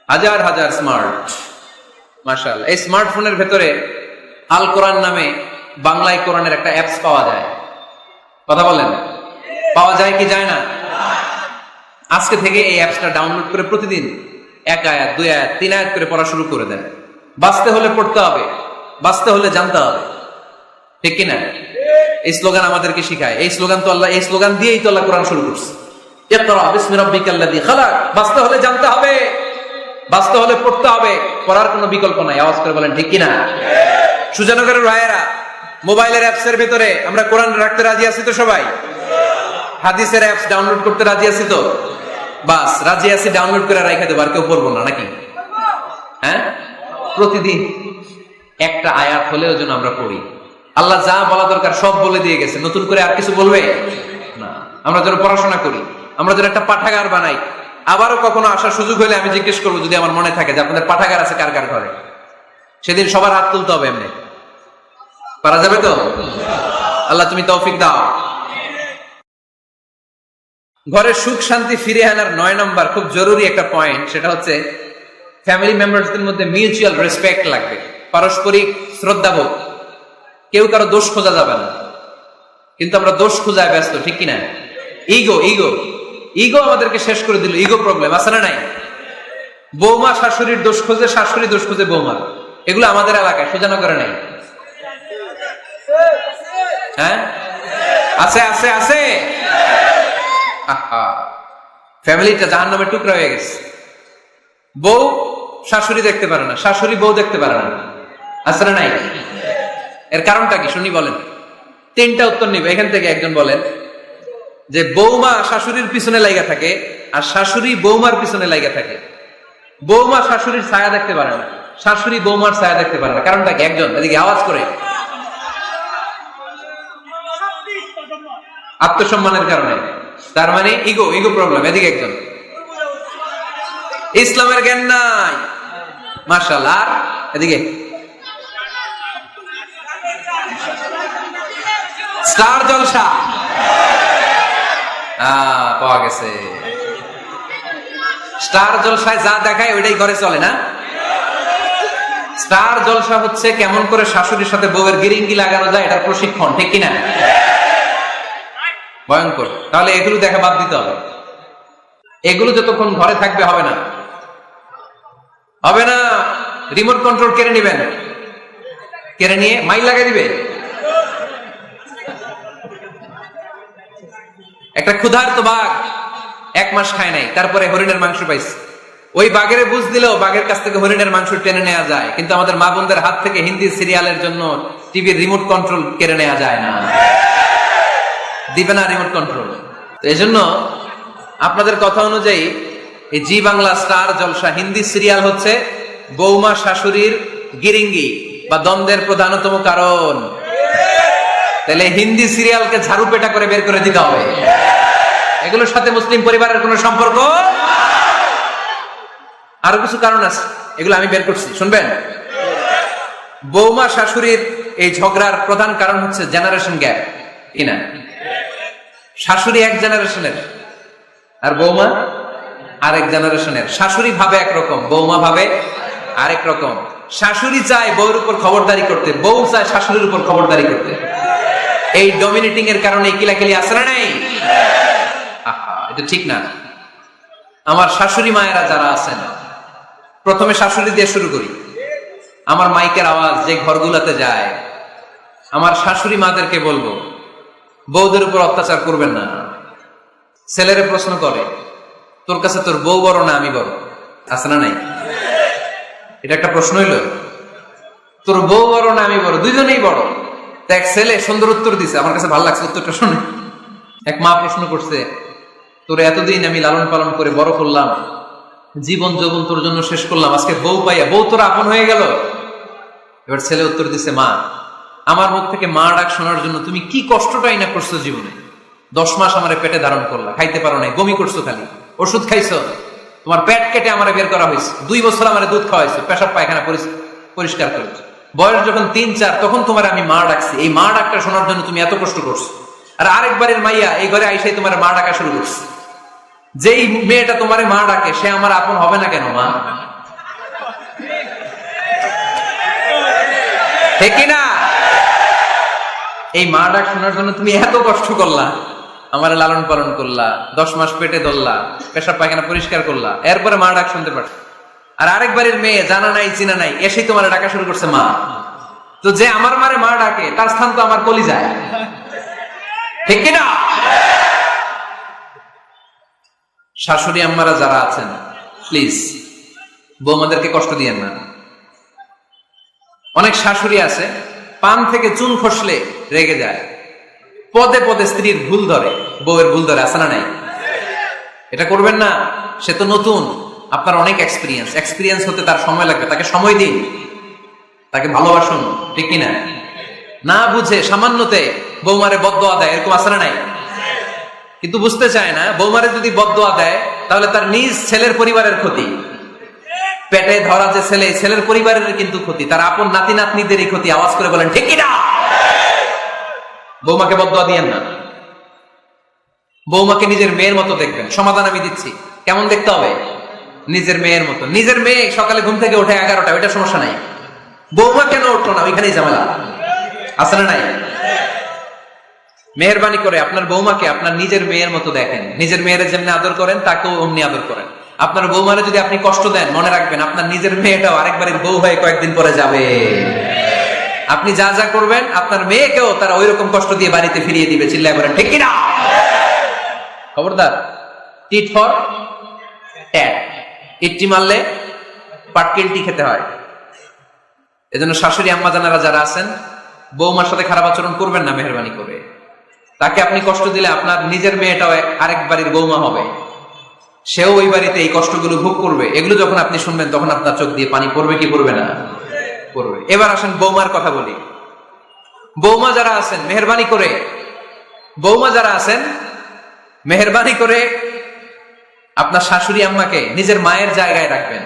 হাজার হাজার স্মার্ট, মাশাআল্লাহ। এই স্মার্টফোনের ভেতরে আল কোরআন নামে বাংলায় কোরআনের একটা অ্যাপস পাওয়া যায়। কথা বলেন, পাওয়া যায় কি যায় না? আজকে থেকে এই অ্যাপসটা ডাউনলোড করে প্রতিদিন 1 আয়াত 2 আয়াত 3 আয়াত করে পড়া শুরু করে দেন। বাঁচতে হলে পড়তে হবে, বাঁচতে হলে জানতে হবে, ঠিক কিনা? এই স্লোগান আমাদেরকে শিখায়। এই স্লোগান দিয়েই তো আল্লাহ কোরআন শুরু করছে, ইকরা বিসমি রাব্বিকাল্লাযী খালাক। বাঁচতে হলে জানতে হবে, বাঁচতে হলে পড়তে হবে, পড়ার কোনো বিকল্প নাই। আওয়াজ করে বলেন ঠিক কিনা? সুজানগরের ভাইয়েরা, মোবাইলের অ্যাপস এর ভিতরে আমরা কোরআন রাখতে রাজি আছি তো সবাই? হাদিসের অ্যাপস ডাউনলোড করতে রাজি আছি তো? বাস রাজি আছি, ডাউনলোড করে রাখা দেবো, আর কেউ পড়বো না নাকি? হ্যাঁ, প্রতিদিন একটা আয়াত হলেও যেন আমরা পড়ি। আল্লাহ যা বলা দরকার সব বলে দিয়ে গেছে, নতুন করে আর কিছু বলবে না। আমরা যেন পড়াশোনা করি, আমরা যেন একটা পাঠাগার বানাই। আবারও কখনো আসার সুযোগ হলে আমি জিজ্ঞেস করবো, যদি আমার মনে থাকে যে আপনাদের পাঠাগার আছে কার কার ঘরে, সেদিন সবার হাত তুলতে হবে। এমনি পারা যাবে তো? আল্লাহ তুমি তৌফিক দাও। ঘরে সুখ শান্তি ফিরে আনার 9 নম্বর খুব জরুরি একটা পয়েন্ট, সেটা হচ্ছে ফ্যামিলি মেম্বারসদের মধ্যে মিউচুয়াল রেসপেক্ট লাগবে, পারস্পরিক শ্রদ্ধাবোধ। কেউ কারো দোষ খোঁজা যাবে না, কিন্তু আমরা দোষ খোঁজায় ব্যস্ত, ঠিক কিনা? ইগো ইগো ইগো আমাদেরকে শেষ করে দিল। ইগো প্রবলেম আছে না নাই? বৌমা শাশুড়ির দোষ খোঁজে, শাশুড়ি দোষ খোঁজে বৌমার। এগুলো আমাদের এলাকায়, সোজানো করে নাই। হ্যাঁ, আছে আছে আছে। ফ্যামিলিটা জাহান্নামের টুকরা হয়ে গেছে। বউ শাশুড়ি দেখতে পারে না, শাশুড়ি বউ দেখতে পারে না, আছে না নাই? এর কারণটা কি শুনি বলেন? 3টা উত্তর নিবে এখান থেকে। একজন বলেন যে বৌমা শাশুড়ির পিছনে লাগা থাকে, আর শাশুড়ি বৌমার পিছনে লাগা থাকে। বৌমা শাশুড়ির ছায়া দেখতে পারে না, শাশুড়ি বৌমার ছায়া দেখতে পারে না। কারণটা কি? একজন এদিকে আওয়াজ করে। আত্মসম্মানের কারণে। তার মানে ইগো ইগো প্রবলেম। এদিকে একজন, ইসলামের জ্ঞান নাই, মাশাআল্লাহ। এদিকে স্টার জলসা পাওয়া গেছে। স্টার জলসায় যা দেখায় ওইটাই ঘরে চলে না? স্টার জলসা হচ্ছে কেমন করে শাশুড়ির সাথে বউয়ের গিরিঙ্গি লাগানো যায়, এটার প্রশিক্ষণ, ঠিক কিনা? ভয়ঙ্কর। তাহলে এগুলো দেখা বাদ দিতে হবে। এগুলো যতক্ষণ ঘরে থাকবে হবে না, হবে না। রিমোট কন্ট্রোল কেড়ে নিবেন, কেড়ে নিয়ে মাইল লাগাই দিবে। একটা ক্ষুধার্ত বাঘ 1 মাস খায় নাই, তারপরে হরিণের মাংস পাইছে। ওই বাঘের বুঝ দিলেও বাঘের কাছ থেকে হরিণের মাংস টেনে নেওয়া যায়, কিন্তু আমাদের মা বোনদের হাত থেকে হিন্দি সিরিয়ালের জন্য টিভির রিমোট কন্ট্রোল কেড়ে নেওয়া যায় না। দিবে না রিমোট কন্ট্রোল। তো এই জন্য আপনাদের কথা অনুযায়ী এই জি বাংলা স্টার জলসা হিন্দি সিরিয়াল হচ্ছে বৌমা শাশুড়ির গিরিঙ্গি বা দ্বন্দ্বের প্রধানতম কারণ। তাহলে হিন্দি সিরিয়ালকে ঝাড়ু পেটা করে বের করে দিতে হবে। এগুলোর সাথে মুসলিম পরিবারের কোনো সম্পর্ক। আরো কিছু কারণ আছে, এগুলো আমি বের করছি, শুনবেন। বৌমা শাশুড়ির এই ঝগড়ার প্রধান কারণ হচ্ছে জেনারেশন গ্যাপ, কিনা? শাশুড়ি এক জেনারেশনের আর বৌমা আরেক জেনারেশনের। শাশুড়ি ভাবে একরকম, বৌমা ভাবে আরেক রকম। শাশুড়ি চায় বউর উপর খবরদারি করতে, বউ চায় শাশুড়ির উপর খবরদারি করতে। এই ডমিনেটিং এর কারণে কিলাকিলি আছে না নাই? এটা ঠিক না। আমার শাশুড়ি মায়েরা যারা আছেন, প্রথমে শাশুড়ি দিয়ে শুরু করি। আমার মাইকের আওয়াজ যে ঘরগুলোতে যায়, আমার শাশুড়ি মাদেরকে বলবো, বউদের উপর অত্যাচার করবেন না। ছেলেরে প্রশ্ন করে, তোর কাছে তোর বউ বড় না আমি বড়? আছে না নাই? এটা একটা প্রশ্ন হইল। তোর বউ বড় না আমি বড়? দুইজনেই বড়। এক ছেলে সুন্দর উত্তর দিছে, আমার কাছে ভালো লাগছে উত্তরটা শুনে। এক মা প্রশ্ন করছে, তোর এতদিন আমি লালন পালন করে বড় করলাম, জীবন যৌবন তোর জন্য শেষ করলাম, আজকে বউ পাইয়া বউ তোর আপন হয়ে গেল। এবার ছেলে উত্তর দিছে, মা আমার মুখ থেকে মা ডাক শোনার জন্য তুমি কি কষ্টটাই না করছো জীবনে। 10 মাস আমার পেটে ধারণ করলা, খাইতে পারো নাই, বমি করছো, খালি ওষুধ খাইছো, তোমার পেট কেটে আমার বের করা হয়েছে, 2 বছর আমার দুধ খাওয়াইছো, পেশাব পায়খানা পরিষ্কার করেছো। বয়স যখন 3-4 তখন তোমার আমি মা ডাকছি। এই মা ডাকটা শোনার জন্য তুমি এত কষ্ট করছো। আর আরেকবারের মাইয়া এই ঘরে আইসাই তোমার মা ডাকা শুরু করছে। যেই মেয়েটা তোমার মা ডাকে সে আমার আপন হবে না কেন? মা ঠিক কিনা? এই মা ডাক শোনার জন্য তুমি এত কষ্ট করলা, আমার লালন পালন করলা, 10 মাস পেটে ধরলা, পেশাব পায়খানা পরিষ্কার করলা, এরপরে মা ডাক শুনতে পারছো। আর আরেক বাড়ির মেয়ে জানা নাই চিনা নাই এসেই তোমার ডাকা শুরু করছে মা। তো যে আমার মারে মা ডাকে তার স্থান তো আমার কলিজায়, ঠিক কিনা? শাশুড়ি আম্মারা যারা আছেন প্লিজ বৌমাদেরকে কষ্ট দিয়েন না। অনেক শাশুড়ি আছে পান থেকে চুন খসলে রেগে যায়, পদে পদে স্ত্রীর ভুল ধরে, বউয়ের ভুল ধরে, আছে না নাই? এটা করবেন না। সে তো নতুন, আপনার অনেক এক্সপিরিয়েন্স হতে তার সময় লাগবে, তাকে সময় দিন, তাকে ভালোবাসুন, ঠিক কিনা? না বুঝে সামান্যতে বৌমারে বদদোয়া দেয়, এরকম আছে না নাই? কিন্তু বুঝতে চায় না বৌমারে যদি বদদোয়া দেয় তাহলে তার নিজ ছেলের পরিবারের ক্ষতি, পেটে ধরা যে ছেলে, ছেলের পরিবারের কিন্তু ক্ষতি, তার আপন নাতি নাতনিদেরই ক্ষতি। আওয়াজ করে বলেন ঠিক কিনা? বৌমাকে বদদোয়া দিয়েন না। বৌমাকে নিজের মেয়ের মতো দেখবেন। সমাধান আমি দিচ্ছি। কেমন দেখতে হবে? নিজের মেয়ের মতো। নিজের মেয়ে সকালে ঘুম থেকে ওঠে 11টা, ওইটা সমস্যা নাই। বৌমা কেন উঠলো না, ওইখানেই ঝামেলা, আছে না নাই? মেহেরবানি করে আপনার বৌমাকে আপনার নিজের মেয়ের মতো দেখেন। নিজের মেয়েরা যেমনি আদর করেন তাকেও অমনি আদর করেন। আপনার বৌমারে যদি আপনি কষ্ট দেন, মনে রাখবেন আপনার নিজের মেয়েটাও আরেকবারের বউ হয়ে কয়েকদিন পরে যাবে। আপনি যা যা করবেন আপনার মেয়েকেও তারা ওই রকম কষ্ট দিয়ে বাড়িতে ফিরিয়ে দিবে। চিল্লায় বলেন ঠিক কিনা? খবরদার, টিট ফর ট্যাট, ইট্টি মারলে পাটকেলটি খেতে হয়। এজন্য শাশুড়ি আম্মা জানারা যারা আছেন বৌমার সাথে খারাপ আচরণ করবেন না মেহেরবানি করে। তাকে আপনি কষ্ট দিলে আপনার নিজের মেয়েটাও আরেক বাড়ির বৌমা হবে, সেও ওই বাড়িতে এই কষ্টগুলো ভোগ করবে। এগুলো যখন আপনি শুনবেন তখন আপনার চোখ দিয়ে পানি পড়বে কি পড়বে না? পড়বে। এবার আসেন বৌমার কথা বলি। বৌমা যারা আছেন মেহেরবানি করে, বৌমা যারা আছেন মেহেরবানি করে আপনার শাশুড়ি আম্মাকে নিজের মায়ের জায়গায় রাখবেন।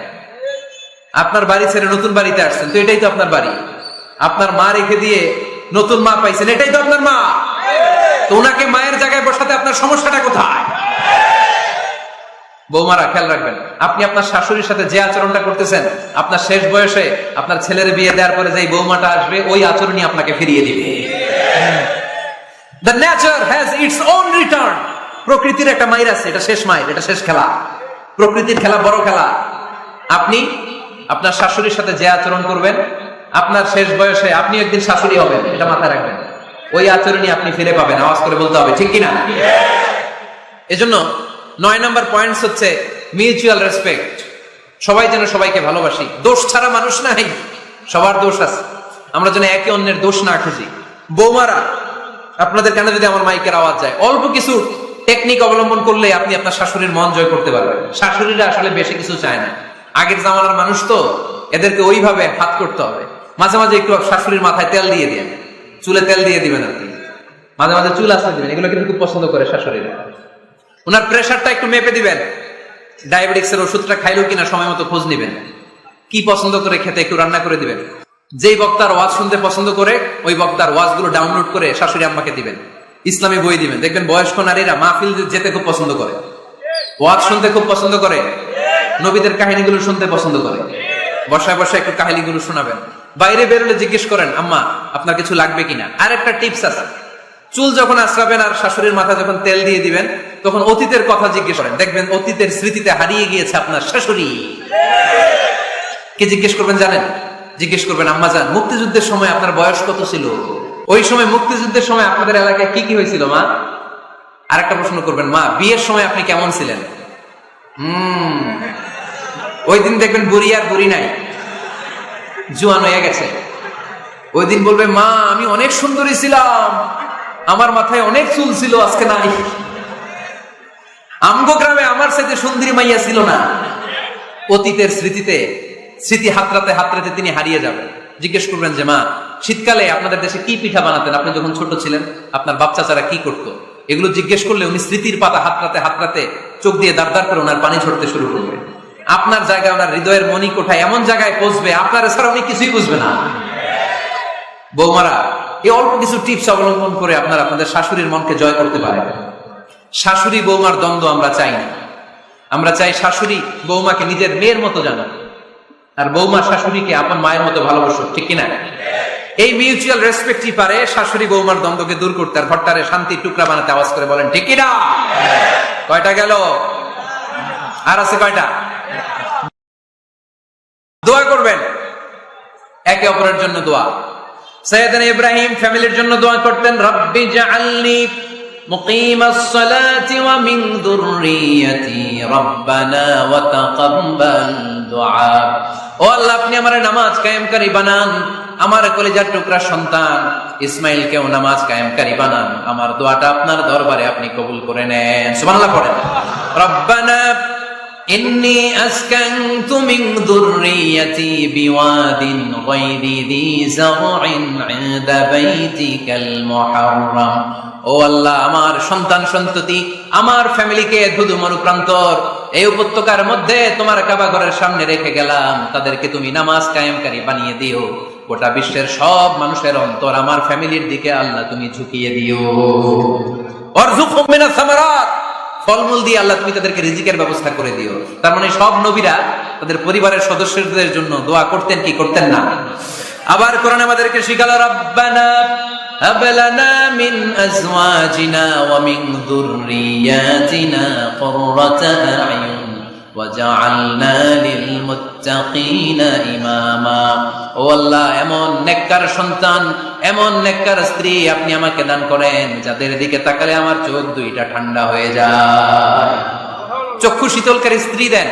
আপনার বাড়ি ছেড়ে নতুন বাড়িতে আসছেন, তো এটাই তো আপনার বাড়ি। আপনার মা রেখে দিয়ে নতুন মা পাইছেন, এটাই তো আপনার মা। তো ওনাকে মায়ের জায়গায় বসাতে আপনার সমস্যাটা কোথায়? বৌমারা খেয়াল রাখবেন, আপনি আপনার শাশুড়ির সাথে যে আচরণটা করতেছেন, আপনার শেষ বয়সে আপনার ছেলের বিয়ে দেওয়ার পরে যে বৌমাটা আসবে ওই আচরণই আপনাকে ফিরিয়ে দিবে। The nature has its own return. প্রকৃতির একটা মাইর আছে, এটা শেষ মাইর, এটা শেষ খেলা। প্রকৃতির খেলা বড় খেলা। আপনি আপনার শাশুড়ির সাথে যে আচরণ করবেন, আপনার শেষ বয়সে আপনি একদিন শাশুড়ি হবেন, এটা মাথায় রাখবেন। ওই আচরণই আপনি ফিরে পাবেন। আওয়াজ করে বলতে হবে ঠিক কিনা? এজন্য 9 নম্বর পয়েন্টস হচ্ছে মিউচুয়াল রেসপেক্ট। সবাই যেন সবাইকে ভালোবাসি। দোষ ছাড়া মানুষ নাই, সবার দোষ আছে। আমরা যেন একে অন্যের দোষ না খুঁজি। বৌমারা, আপনাদের কানে যদি আমার মাইকের আওয়াজ যায়, অল্প কিছু টেকনিক অবলম্বন করলে আপনি আপনার শাশুড়ির মন জয় করতে পারবেন। শাশুড়িরা আসলে বেশি কিছু চায় না, আগের জামানার মানুষ তো, এদেরকে ওইভাবে হাত করতে হবে। মাঝে মাঝে একটু শাশুড়ির মাথায় তেল দিয়ে দেন, চুলে তেল দিয়ে দিবেন। আপনি মাঝে মাঝে চুল আসতে দিবেন, এগুলো কিন্তু খুব পছন্দ করে শাশুড়িরা। ওনার প্রেশারটা একটু মেপে দিবেন, ডায়াবেটিক্স এর ওষুধটা খাইলো কিনা সময় মতো খোঁজ নিবেন, কি পছন্দ করে খেতে একটু রান্না করে দিবেন। যেই বক্তার ওয়াজ শুনতে পছন্দ করে ওই বক্তার ওয়াজ গুলো ডাউনলোড করে শাশুড়ি আম্মাকে দিবেন, ইসলামী বই দিবেন। দেখবেন বয়স্ক নারীরা মাহফিল যেতে খুব পছন্দ করে, ওয়াজ শুনতে খুব পছন্দ করে, নবীদের কাহিনীগুলো শুনতে পছন্দ করে। বসায় বসায় একটু কাহিনীগুলো শোনাবেন। বাইরে বেরোলে জিজ্ঞেস করেন আম্মা আপনার কিছু লাগবে কিনা। আর একটা টিপস আছে, চুল যখন আশ্রাবেন আর শাশুড়ির মাথা যখন তেল দিয়ে দিবেন তখন অতীতের কথা জিজ্ঞেস করেন। দেখবেন অতীতের স্মৃতিতে হারিয়ে গিয়েছে আপনার শাশুড়ি। কে জিজ্ঞেস করবেন জানেন? জিজ্ঞেস করবেন আম্মা জান মুক্তিযুদ্ধের সময় আপনার বয়স কত ছিল? ওই সময় মুক্তিযুদ্ধের সময় আপনাদের এলাকায় কি কি হয়েছিল মা? আরেকটা প্রশ্ন করবেন, মা বিয়ের সময় আপনি কেমন ছিলেন? ওই দিন দেখবেন বুড়ি আর বুড়ি নাই, জোয়ান হয়ে গেছে। ওই দিন বলবে মা আমি অনেক সুন্দরী ছিলাম, আমার মাথায় অনেক চুল ছিল, আজকে নাই। আমগো গ্রামে আমার সাথে সুন্দরী মাইয়া ছিল না। অতীতের স্মৃতিতে স্মৃতি হাতরাতে হাতরাতে তিনি হারিয়ে যাবেন। জিজ্ঞেস করবেন যে মা শীতকালে আপনাদের দেশে কি পিঠা বানাতেন, আপনি যখন ছোট ছিলেন আপনার বাপ চাচারা কি করতো? এগুলো জিজ্ঞেস করলে উনি স্মৃতির পাতা হাতরাতে হাতরাতে চোখ দিয়ে দাঁড় দাঁড় করে ওনার পানি ঝরতে শুরু করবে। আপনার জায়গায় ওনার হৃদয়ের মনি কোঠায় এমন জায়গায় পৌঁছবে আপনার ছাড়া উনি কিছুই বুঝবে না। বৌমারা এই অল্প কিছু টিপস অবলম্বন করে আপনারা আপনাদের শাশুড়ির মনকে জয় করতে পারেন। শাশুড়ি বৌমার দ্বন্দ্ব আমরা চাই না। আমরা চাই শাশুড়ি বৌমাকে নিজের মেয়ের মতো জানো, আর বৌমা শাশুড়িকে আপন মায়ের মতো ভালোবাসো, ঠিক কিনা? এই মিউচুয়াল রেসপেক্টই পারে শাশুড়ি বৌমার দ্বন্দ্বকে দূর করতে আর ঘরটারে শান্তির টুকরা বানাতে। আওয়াজ করে বলেন ঠিক কি না? কয়টা গেল? আর আছে কয়টা? দোয়া করবেন একে অপরের জন্য। দোয়া সাইয়েদনা ইব্রাহিম ফ্যামিলির জন্য দোয়া করতেন, রব্বি জাআলনি মুকিমাস সালাতি ওয়া মিন যুররিয়াতি রব্বানা ওয়া তাকাব্বাল দুআ। ও আল্লাহ, আপনি আমারে নামাজ কায়েমকারী বানান, আমার কলিজার টুকরা সন্তান ইসমাইলকেও নামাজ কায়েমকারী বানান, আমার দোয়াটা আপনার দরবারে আপনি কবুল করে নেন। সুবহানাল্লাহ পড়েন। রব্বানা ইন্নী আসকানতু মিন যুররিয়াতি বিওয়াদিন গায়রি যী যারইন ইনদা বাইতিকাল মুহাররাম। ও আল্লাহ, আমার সন্তান সন্ততি, আমার ফ্যামিলিকে ধুধু মরুপ্রান্তর এই উপত্যকার মধ্যে তোমার কাবা ঘরের সামনে রেখে গেলাম, তাদেরকে তুমি নামাজ কায়েমকারী বানিয়ে দিও। গোটা বিশ্বের সব মানুষের অন্তর আমার ফ্যামিলির দিকে আল্লাহ তুমি ঝুঁকিয়ে দিও। ওয়ারযুকহুম মিনাস সামারাত, ফলমূল দিয়ে আল্লাহ তুমি তাদেরকে রিজিকের ব্যবস্থা করে দিও। তার মানে সব নবীরা তাদের পরিবারের সদস্যদের জন্য দোয়া করতেন কি করতেন না? আবার কোরআন আমাদেরকে শিখালো, রব্বানা হাব লানা মিন আজওয়াজিনা ওয়া মিন যুররিয়াতিনা কুররাতা আ'য়ুন ওয়াজআলনা লিল মুত্তাকিনা ইমামা। ও আল্লাহ, এমন নেককার সন্তান, এমন নেককার স্ত্রী আপনি আমাকে দান করেন যাদের দিকে তাকালে আমার চোখ দুইটা ঠান্ডা হয়ে যায়। চক্ষু শীতলকারী স্ত্রী দেন।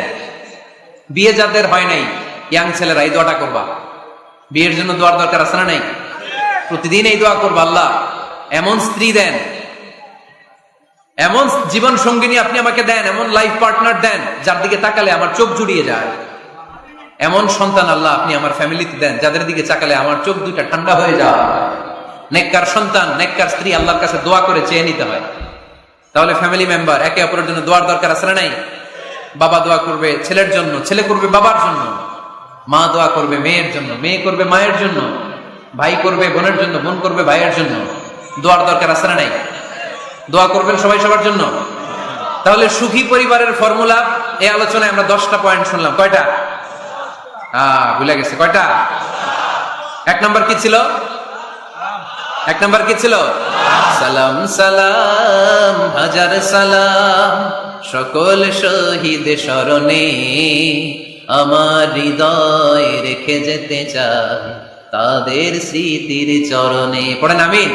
বিয়ে যাদের হয় নাই, ইয়াং ছেলেরা এই দোয়াটা করবা। বিয়ের জন্য দোয়ার দরকার আছে না নাই? প্রতিদিন এই দোয়া করবা, আল্লাহ এমন স্ত্রী দেন, এমন জীবন সঙ্গিনী আপনি আমাকে দেন, এমন লাইফ পার্টনার দেন যার দিকে তাকালে আমার চোখ জুড়িয়ে যায়। এমন সন্তান আল্লাহ আপনি আমার ফ্যামিলিতে দেন যাদের দিকে তাকালে আমার চোখ দুইটা ঠান্ডা হয়ে যায়। নেককার সন্তান, নেককার স্ত্রী আল্লাহর কাছে দোয়া করে চেয়ে নিতে হয়। তাহলে ফ্যামিলি মেম্বার একে অপরের জন্য দোয়ার দরকার আছে না নাই? বাবা দোয়া করবে ছেলের জন্য, ছেলে করবে বাবার জন্য, মা দোয়া করবে মেয়ের জন্য, মেয়ে করবে মায়ের জন্য, ভাই করবে বোনের জন্য, বোন করবে ভাইয়ের জন্য। দোয়ার দরকার আছে না নাই? দোয়া করবেন সবাই সবার জন্য। তাহলে সুখী পরিবারের ফর্মুলা এই আলোচনায় আমরা 10টা পয়েন্ট শুনলাম। কয়টা? ভুলে গেছে। কয়টা? এক নাম্বার কি ছিল? এক নাম্বার কি ছিল? সালাম সালাম হাজার সালাম সকল শহীদ স্মরণে, আমার হৃদয় রেখে যেতে চাই তাদের স্মৃতির চরণে। পড়েন আমিন।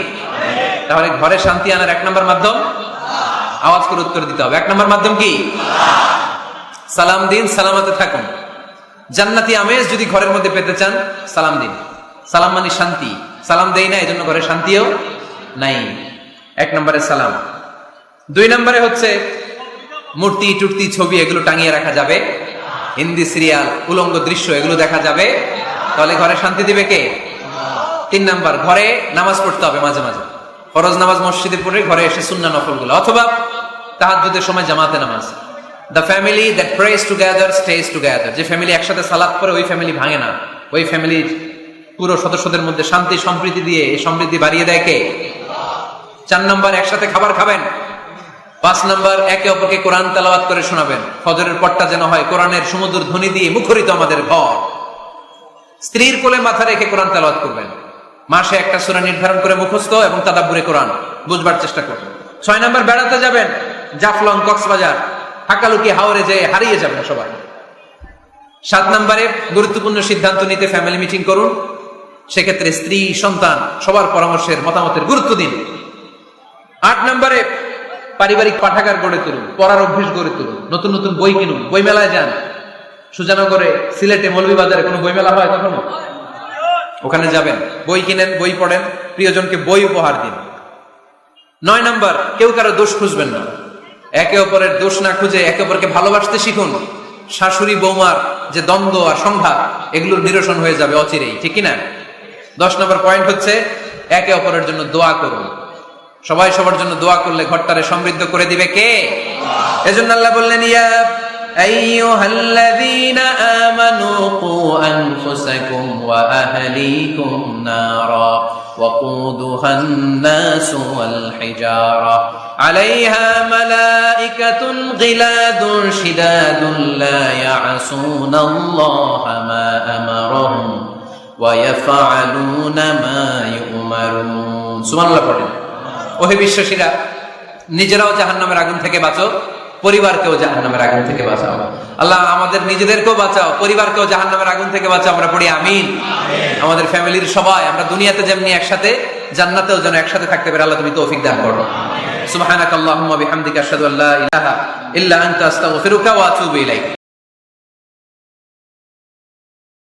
তাহলে ঘরে শান্তি আনার এক নম্বর মাধ্যম, আওয়াজ করে উত্তর দিতে হবে। এক নম্বর মাধ্যম কি? সালাম দিন, সালামতে থাকুন। জান্নাতি আমেজ যদি ঘরের মধ্যে পেতে চান, সালাম দিন। সালাম মানে শান্তি। সালাম দেই না, এজন্য ঘরে শান্তিও নাই। এক নম্বরে সালাম। দুই নম্বরে হচ্ছে মূর্তি টুর্তি ছবি এগুলো টাঙিয়ে রাখা যাবে, হিন্দি সিরিয়াল উলঙ্গ দৃশ্য এগুলো দেখা যাবে, তাহলে ঘরে শান্তি দিবে কে? তিন নাম্বার, ঘরে নামাজ পড়তে হবে মাঝে মাঝে। ফরজ নামাজ মসজিদে পড়ে ঘরে এসে সুন্নাহ নফলগুলো, অথবা তাহাজ্জুদের সময় জামাতে নামাজ। The family that prays together stays together. যে ফ্যামিলি একসাথে সালাত পড়ে ওই ফ্যামিলি ভাঙে না। ওই ফ্যামিলির পুরো সদস্যদের মধ্যে শান্তি সম্প্রীতি দিয়ে এই সমৃদ্ধি বাড়িয়ে দেয় কে? চার নাম্বার, একসাথে খাবার খাবেন। পাঁচ নাম্বার, একে অপরকে কোরআন তেলাওয়াত করে শোনাবেন। ফজরের পরটা যেন হয় কোরআনের সমুদ্র ধ্বনি দিয়ে মুখরিত আমাদের ঘর। স্ত্রীর কোলে মাথা রেখে কোরআন তেলাওয়াত করবেন। মাসে একটা সূরা নির্ধারণ করে মুখস্থ এবং তাদাব্বুরে কোরআন বুঝবার চেষ্টা করবেন। 6 নাম্বার, বেড়াতে যাবেন। জাফলং, কক্সবাজার, হাকালুকি, হাওরে যেয়ে হারিয়ে যাবেন সবাই। 7 নাম্বারে গুরুত্বপূর্ণ সিদ্ধান্ত নিতে ফ্যামিলি মিটিং করুন। সেক্ষেত্রে স্ত্রী, সন্তান সবার পরামর্শের মতামতের গুরুত্ব দিন। 8 নাম্বারে পারিবারিক পাঠাগার গড়ে তুলুন, পড়ার অভ্যেস গড়ে তুলুন। নতুন নতুন বই কিনুন, বই মেলায় যান। সুজানগরে, সিলেটে, মৌলভীবাজারে কোনো বই মেলা হয় কখনো? ওখানে যাবেন, বই কিনেন, বই পড়েন, প্রিয়জনকে বই উপহার দিন। 9 নাম্বার, কেউ কারো দোষ খুঁজবেন না। একে অপরের দোষ না খুঁজে একে অপরকে ভালোবাসতে শিখুন। শাশুড়ি বৌমার যে দ্বন্দ্ব আর সংঘাত এগুলোর নিরসন হয়ে যাবে অচিরেই, ঠিক কিনা? 10 নম্বর পয়েন্ট হচ্ছে একে অপরের জন্য দোয়া করুন। সবাই সবার জন্য দোয়া করলে ঘরটারে সমৃদ্ধ করে দিবে কে? এজন্য আল্লাহ বললেন, ইয়া আইয়ুহাল্লাযীনা আমানু কু আনফুসাকুম ওয়া আহলিকুম নারা ওয়াকুদুহান নাসু ওয়াল হিজারা আলাইহা মালাইকাতুন গিলাদুন শিদাদুন লা ইয়াসুনাল্লাহা মা আমারহুম ওয়া ইয়াফআলুনা মা ইউমারুন। সুবহানাল্লাহ পড়েন। ওহে বিশ্বাসীরা, নিজেরাও জাহান্নামের আগুন থেকে বাঁচো, পরিবারকেও জাহান্নামের আগুন থেকে বাঁচাও। আল্লাহ আমাদের নিজেদেরকেও বাঁচাও, পরিবারকেও জাহান্নামের আগুন থেকে বাঁচাও। আমরা পড়ি আমিন। আমাদের ফ্যামিলির সবাই আমরা দুনিয়াতে যেমনি একসাথে, জান্নাতেও যেন একসাথে থাকতে পারি। আল্লাহ তুমি তৌফিক দান করো। সুবহানাকাল্লাহুম্মা বিহামদিকা আশহাদু আল্লা ইলাহা ইল্লা আনতা আস্তাগফিরুকা ওয়া আতুবু ইলাইক।